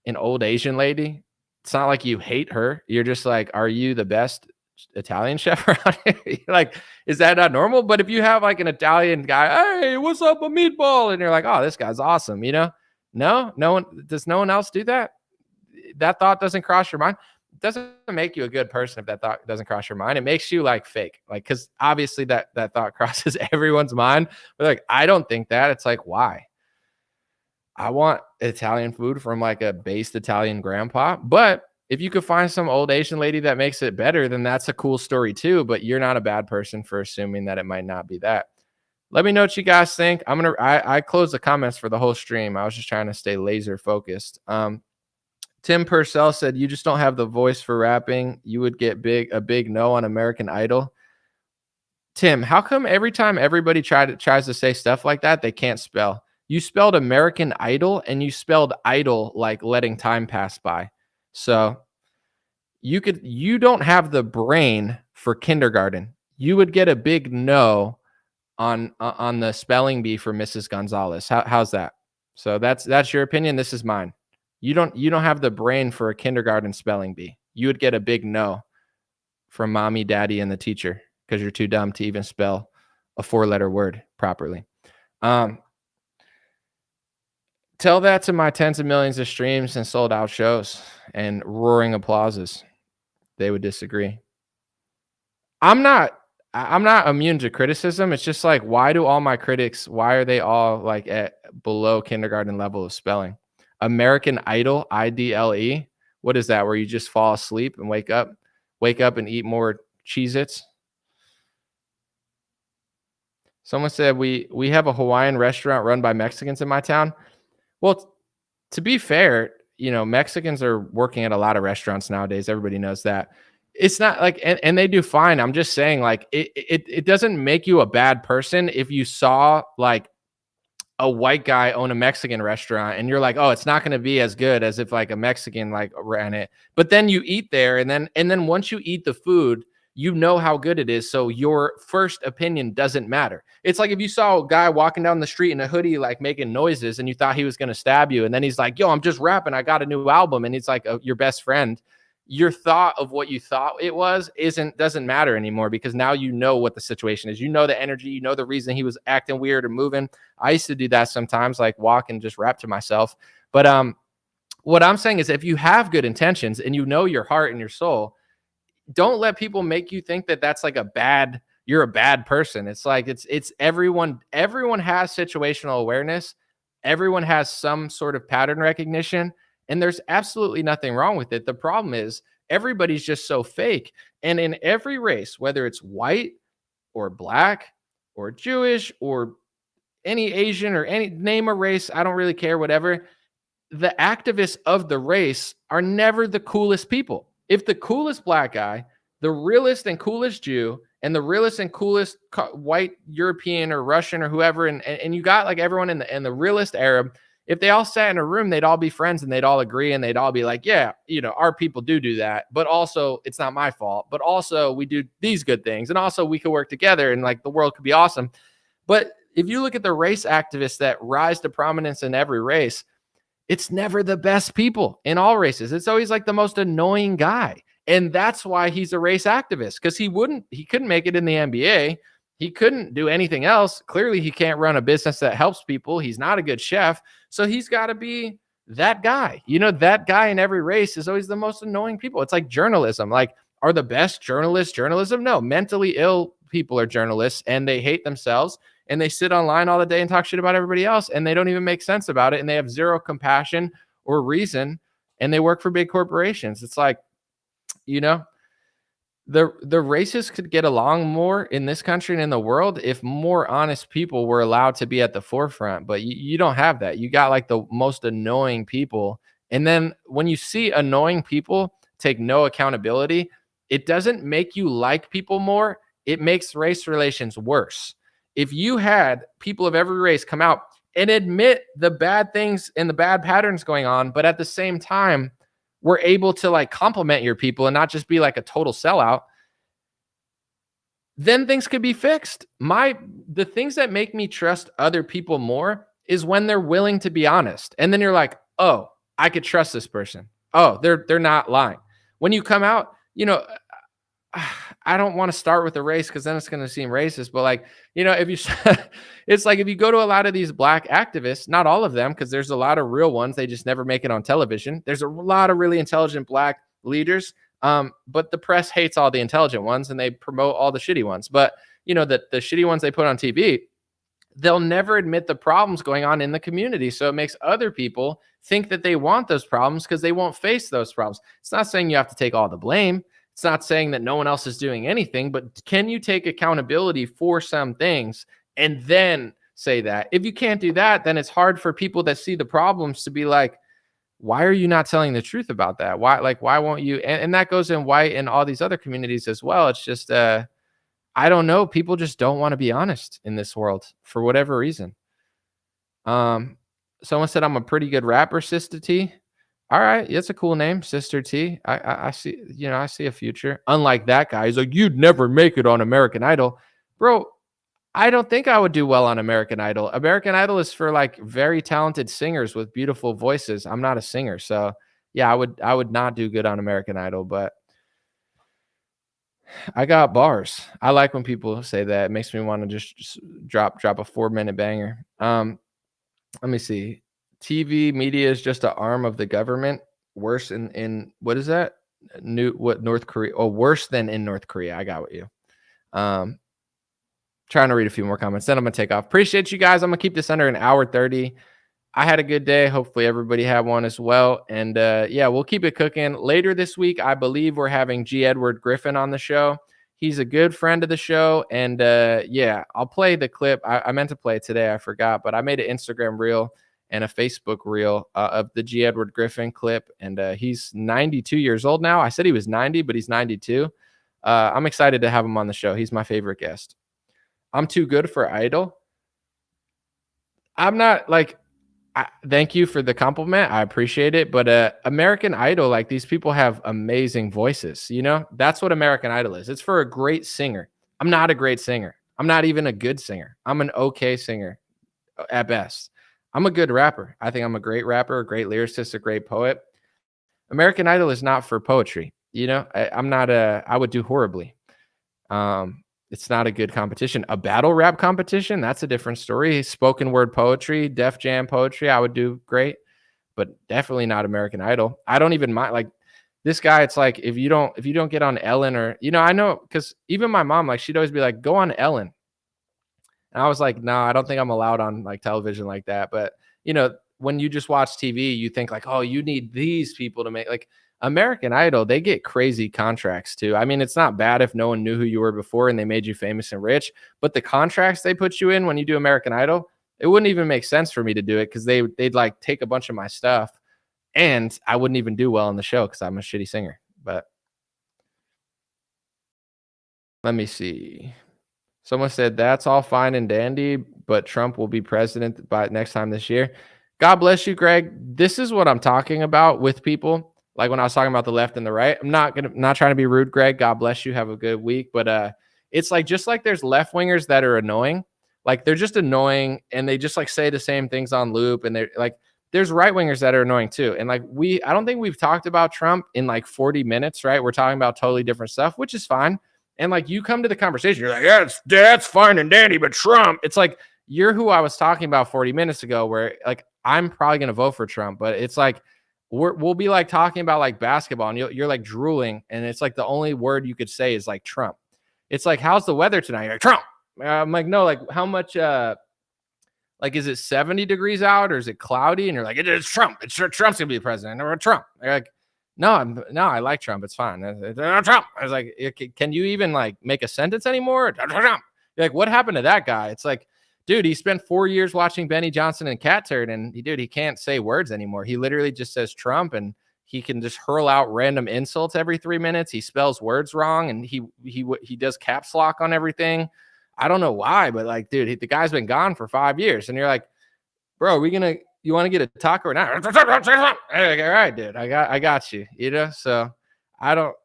an old Asian lady. It's not like you hate her. You're just like, are you the best Italian chef around here? Like, is that not normal? But if you have like an Italian guy, hey, what's up, a meatball? And you're like, oh, this guy's awesome. No one, does no one else do that? That thought doesn't cross your mind. It doesn't make you a good person if that thought doesn't cross your mind. It makes you like fake, like, because obviously that thought crosses everyone's mind. But like, I don't think that. It's like, why? I want Italian food from like a based Italian grandpa. But if you could find some old Asian lady that makes it better, then that's a cool story too. But you're not a bad person for assuming that it might not be that. Let me know what you guys think. I closed the comments for the whole stream. I was just trying to stay laser focused. Tim Purcell said, you just don't have the voice for rapping. You would get a big no on American Idol. Tim, how come every time everybody tries to say stuff like that, they can't spell? You spelled American Idol, and you spelled idle like letting time pass by. So you don't have the brain for kindergarten. You would get a big no on the spelling bee for Mrs. Gonzalez. How's that? So that's your opinion. This is mine. You don't have the brain for a kindergarten spelling bee. You would get a big no from mommy, daddy, and the teacher because you're too dumb to even spell a 4-letter word properly. Tell that to my tens of millions of streams and sold out shows and roaring applauses. They would disagree. I'm not immune to criticism. It's just like, why do all my critics, why are they all like at below kindergarten level of spelling? American Idol, IDLE. What is that? Where you just fall asleep and wake up and eat more Cheez-Its? Someone said we have a Hawaiian restaurant run by Mexicans in my town. Well, to be fair, Mexicans are working at a lot of restaurants nowadays. Everybody knows that. It's not like, and they do fine. I'm just saying, like, it doesn't make you a bad person if you saw like a white guy own a Mexican restaurant and you're like, oh, it's not going to be as good as if like a Mexican like ran it. But then you eat there, and then once you eat the food, you know how good it is. So your first opinion doesn't matter. It's like if you saw a guy walking down the street in a hoodie, like making noises, and you thought he was going to stab you. And then he's like, yo, I'm just rapping. I got a new album. And he's like your best friend. Your thought of what you thought it was doesn't matter anymore, because now you know what the situation is. You know the energy. You know the reason he was acting weird or moving. I used to do that sometimes, like walk and just rap to myself. But what I'm saying is, if you have good intentions and you know your heart and your soul, don't let people make you think that that's like you're a bad person. It's like, it's everyone has situational awareness. Everyone has some sort of pattern recognition, and there's absolutely nothing wrong with it. The problem is everybody's just so fake. And in every race, whether it's white or black or Jewish or any Asian or any, name a race, I don't really care, whatever, the activists of the race are never the coolest people. If the coolest black guy, the realest and coolest Jew, and the realest and coolest white European or Russian or whoever, and you got like everyone in the realest Arab, if they all sat in a room, they'd all be friends and they'd all agree and they'd all be like, yeah, our people do that, but also it's not my fault, but also we do these good things, and also we could work together and like the world could be awesome. But if you look at the race activists that rise to prominence in every race, it's never the best people in all races. It's always like the most annoying guy. And that's why he's a race activist, because he couldn't make it in the NBA. He couldn't do anything else. Clearly, he can't run a business that helps people. He's not a good chef. So he's got to be that guy. That guy in every race is always the most annoying people. It's like journalism. Like, are the best journalists journalism? No, mentally ill people are journalists, and they hate themselves, and they sit online all the day and talk shit about everybody else, and they don't even make sense about it, and they have zero compassion or reason, and they work for big corporations. It's like, the races could get along more in this country and in the world if more honest people were allowed to be at the forefront. But you don't have that. You got like the most annoying people. And then when you see annoying people take no accountability, it doesn't make you like people more. It makes race relations worse. If you had people of every race come out and admit the bad things and the bad patterns going on, but at the same time, we're able to like compliment your people and not just be like a total sellout, then things could be fixed. The things that make me trust other people more is when they're willing to be honest. And then you're like, oh, I could trust this person. Oh, they're not lying. When you come out, I don't want to start with the race because then it's going to seem racist. But like, if you, it's like if you go to a lot of these black activists, not all of them, because there's a lot of real ones, they just never make it on television. There's a lot of really intelligent black leaders, but the press hates all the intelligent ones and they promote all the shitty ones. But the shitty ones they put on TV, they'll never admit the problems going on in the community. So it makes other people think that they want those problems because they won't face those problems. It's not saying you have to take all the blame. It's not saying that no one else is doing anything, but can you take accountability for some things and then say that? If you can't do that, then it's hard for people that see the problems to be like, why are you not telling the truth about that? Why won't you? And that goes in white and all these other communities as well. It's just, I don't know. People just don't want to be honest in this world for whatever reason. Someone said I'm a pretty good rapper, Sister T. All right, that's a cool name, Sister T. I see, I see a future. Unlike that guy, he's like, you'd never make it on American Idol, bro. I don't think I would do well on American Idol. American Idol is for like very talented singers with beautiful voices. I'm not a singer, so yeah, I would not do good on American Idol, but I got bars. I like when people say that. It makes me want to just drop a 4-minute banger. Let me see. TV media is just an arm of the government. Worse in what is that? North Korea? Oh, worse than in North Korea. I got what you. Trying to read a few more comments. Then I'm gonna take off. Appreciate you guys. I'm gonna keep this under 1:30. I had a good day. Hopefully everybody had one as well. And yeah, we'll keep it cooking. Later this week, I believe we're having G. Edward Griffin on the show. He's a good friend of the show. And yeah, I'll play the clip. I meant to play it today. I forgot, but I made an Instagram reel and a Facebook reel of the G. Edward Griffin clip. And he's 92 years old now. I said he was 90, but he's 92. I'm excited to have him on the show. He's my favorite guest. I'm too good for Idol. I'm not like, thank you for the compliment. I appreciate it. But American Idol, like these people have amazing voices. That's what American Idol is. It's for a great singer. I'm not a great singer. I'm not even a good singer. I'm an okay singer at best. I'm a good rapper. I think I'm a great rapper, a great lyricist, a great poet. American Idol is not for poetry. I would do horribly. It's not a good competition. A battle rap competition, that's a different story. Spoken word poetry, Def Jam poetry, I would do great, but definitely not American Idol. I don't even mind. Like this guy, it's like if you don't get on Ellen or I know because even my mom, like she'd always be like, go on Ellen. And I was like, no, I don't think I'm allowed on like television like that. But when you just watch TV, you think like, oh, you need these people to make like American Idol, they get crazy contracts too. I mean, it's not bad if no one knew who you were before and they made you famous and rich, but the contracts they put you in when you do American Idol, it wouldn't even make sense for me to do it because they'd like take a bunch of my stuff and I wouldn't even do well on the show because I'm a shitty singer. But let me see. Someone said that's all fine and dandy, but Trump will be president by next time this year. God bless you, Greg. This is what I'm talking about with people. Like when I was talking about the left and the right, I'm not trying to be rude, Greg. God bless you. Have a good week. But it's like just like there's left wingers that are annoying, like they're just annoying and they just like say the same things on loop. And they're like, there's right wingers that are annoying too. And like I don't think we've talked about Trump in like 40 minutes, right? We're talking about totally different stuff, which is fine. And like you come to the conversation, you're like, yeah, that's fine and dandy, but Trump, it's like you're who I was talking about 40 minutes ago, where like I'm probably gonna vote for Trump, but it's like we'll be like talking about like basketball and you're like drooling and it's like the only word you could say is like Trump. It's like, how's the weather tonight? You're like, Trump. I'm like, no, like how much like is it 70 degrees out or is it cloudy? And you're like, it's Trump. It's sure Trump's gonna be the president or Trump. You're like, no, I like Trump. It's fine. Trump. I was like, can you even like make a sentence anymore? Trump. You're like, what happened to that guy? It's like, dude, he spent 4 years watching Benny Johnson and Cat Turd, and he can't say words anymore. He literally just says Trump, and he can just hurl out random insults every 3 minutes. He spells words wrong, and he does caps lock on everything. I don't know why, but like, dude, the guy's been gone for 5 years, and you're like, bro, you want to get a taco or not? Like, all right, dude, I got you. So I don't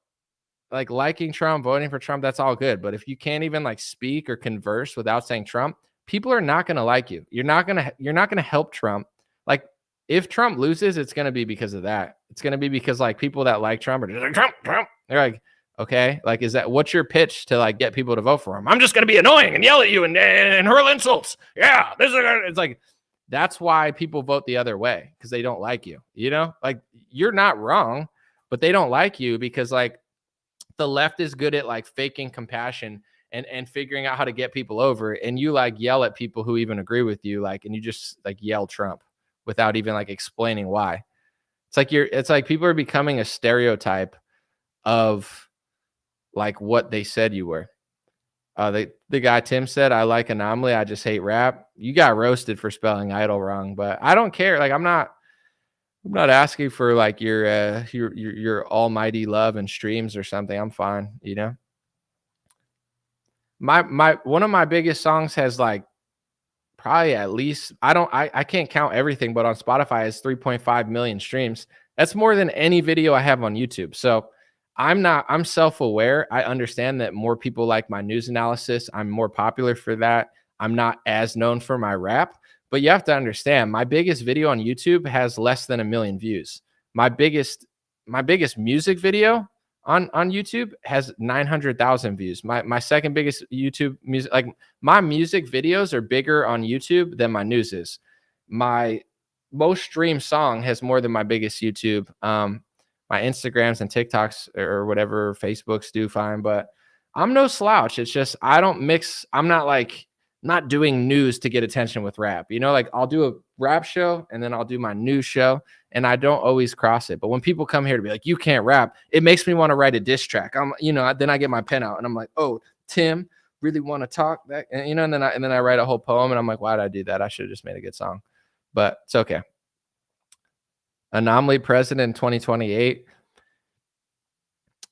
like liking Trump, voting for Trump. That's all good, but if you can't even like speak or converse without saying Trump, people are not going to like you. You're not going to help Trump. Like if Trump loses, it's going to be because of that. It's going to be because like people that like Trump are just like Trump. They're like, okay, like, what's your pitch to like get people to vote for him? I'm just going to be annoying and yell at you and hurl insults. Yeah. It's like, that's why people vote the other way. Cause they don't like you, like you're not wrong, but they don't like you because like the left is good at like faking compassion and figuring out how to get people over. And you like yell at people who even agree with you, like, and you just like yell Trump without even like explaining why. It's like people are becoming a stereotype of like what they said you were. The guy Tim said, I like Anomaly. I just hate rap. You got roasted for spelling idol wrong, but I don't care. Like, I'm not asking for like your almighty love and streams or something. I'm fine. My one of my biggest songs has like probably at least, I can't count everything, but on Spotify it's 3.5 million streams. That's more than any video I have on YouTube. So I'm self-aware. I understand that more people like my news analysis. I'm more popular for that. I'm not as known for my rap, but you have to understand my biggest video on YouTube has less than 1 million views. My biggest music video on YouTube has 900,000 views. My second biggest YouTube music, like my music videos are bigger on YouTube than my news is. My most streamed song has more than my biggest YouTube. My Instagrams and TikToks or whatever Facebooks do fine, but I'm no slouch. It's just I don't mix. I'm not doing news to get attention with rap. You know, like I'll do a rap show and then I'll do my news show, and I don't always cross it. But when people come here to be like, you can't rap, it makes me want to write a diss track. Then I get my pen out and I'm like, oh, Tim, really want to talk that, and then I write a whole poem and I'm like, why did I do that? I should have just made a good song, but it's okay. Anomaly president in 2028.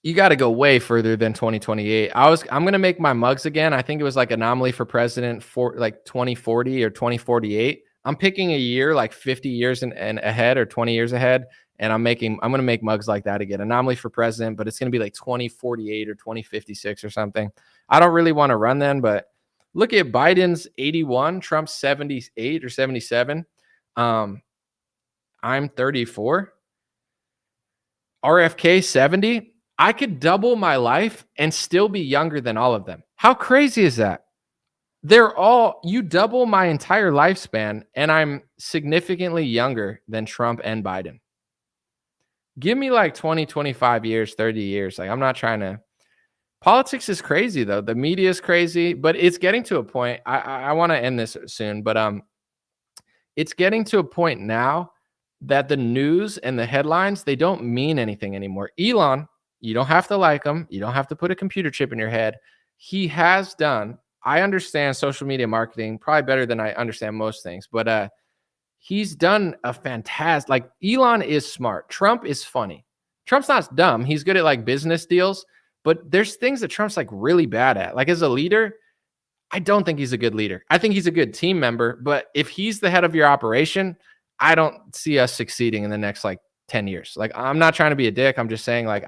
You got to go way further than 2028. I'm going to make my mugs again. I think it was like anomaly for president for like 2040 or 2048. I'm picking a year like 50 years and ahead or 20 years ahead. And I'm going to make mugs like that again. Anomaly for president, but it's going to be like 2048 or 2056 or something. I don't really want to run then, but look at Biden's 81, Trump's 78 or 77. I'm 34. RFK 70. I could double my life and still be younger than all of them. How crazy is that? You double my entire lifespan and I'm significantly younger than Trump and Biden. Give me like 20, 25 years, 30 years. Like I'm not trying to. Politics is crazy though. The media is crazy, but it's getting to a point. I want to end this soon, but it's getting to a point now that the news and the headlines, they don't mean anything anymore. Elon, you don't have to like him. You don't have to put a computer chip in your head. He has done, I understand social media marketing probably better than I understand most things, but he's done a fantastic, like Elon is smart. Trump is funny. Trump's not dumb. He's good at like business deals, but there's things that Trump's like really bad at. Like as a leader, I don't think he's a good leader. I think he's a good team member, but if he's the head of your operation, I don't see us succeeding in the next like 10 years. Like I'm not trying to be a dick. I'm just saying like,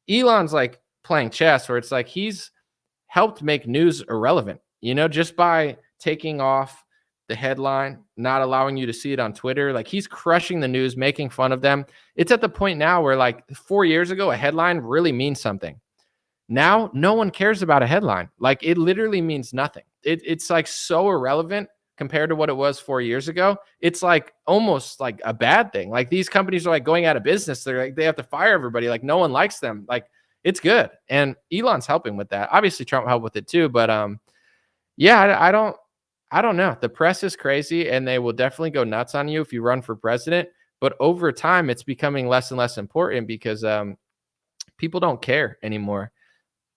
Elon's like playing chess where it's like, he's helped make news irrelevant, just by taking off the headline, not allowing you to see it on Twitter. Like he's crushing the news, making fun of them. It's at the point now where like 4 years ago, a headline really means something. Now, no one cares about a headline. Like it literally means nothing. It's like so irrelevant compared to what it was 4 years ago. It's like almost like a bad thing. Like these companies are like going out of business. They're like, they have to fire everybody. Like no one likes them. Like it's good. And Elon's helping with that. Obviously Trump helped with it too, but yeah, I don't know. The press is crazy and they will definitely go nuts on you if you run for president, but over time it's becoming less and less important because people don't care anymore.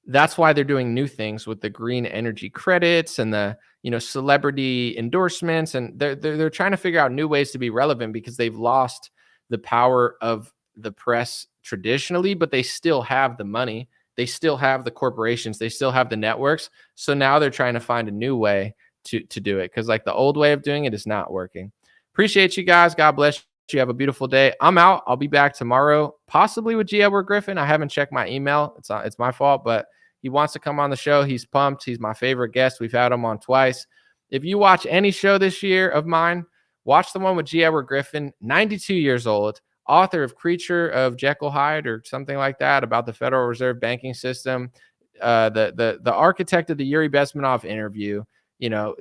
That's why they're doing new things with the green energy credits and the celebrity endorsements, and they're trying to figure out new ways to be relevant because they've lost the power of the press traditionally, but they still have the money, they still have the corporations, they still have the networks. So now they're trying to find a new way to do it because like the old way of doing it is not working. Appreciate you guys. God bless you. Have a beautiful day. I'm out. I'll be back tomorrow, possibly with G. Edward Griffin. I haven't checked my email. It's my fault, but he wants to come on the show. He's pumped. He's my favorite guest. We've had him on twice. If you watch any show this year of mine, watch the one with G. Edward Griffin, 92 years old, author of Creature of Jekyll Hyde or something like that about the Federal Reserve banking system, the architect of the Yuri Bezmenov interview,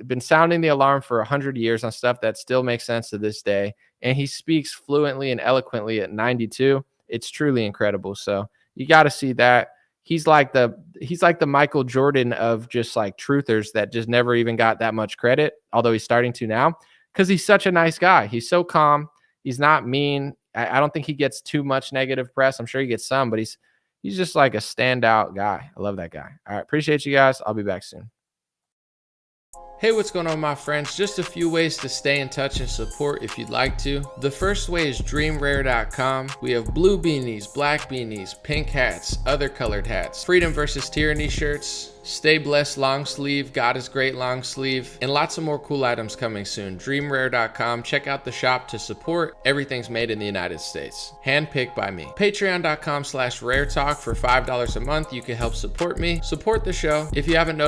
been sounding the alarm for 100 years on stuff that still makes sense to this day. And he speaks fluently and eloquently at 92. It's truly incredible. So you got to see that. He's like the Michael Jordan of just like truthers that just never even got that much credit, although he's starting to now because he's such a nice guy. He's so calm. He's not mean. I don't think he gets too much negative press. I'm sure he gets some, but he's just like a standout guy. I love that guy. All right. Appreciate you guys. I'll be back soon. Hey, what's going on, my friends? Just a few ways to stay in touch and support if you'd like to. The first way is dreamrare.com. We have blue beanies, black beanies, pink hats, other colored hats, freedom versus tyranny shirts, Stay Blessed long sleeve, God is Great long sleeve, and lots of more cool items coming soon. Dreamrare.com. Check out the shop to support. Everything's made in the United States. Handpicked by me. Patreon.com/raretalk for $5 a month. You can help support me, support the show. If you haven't noticed,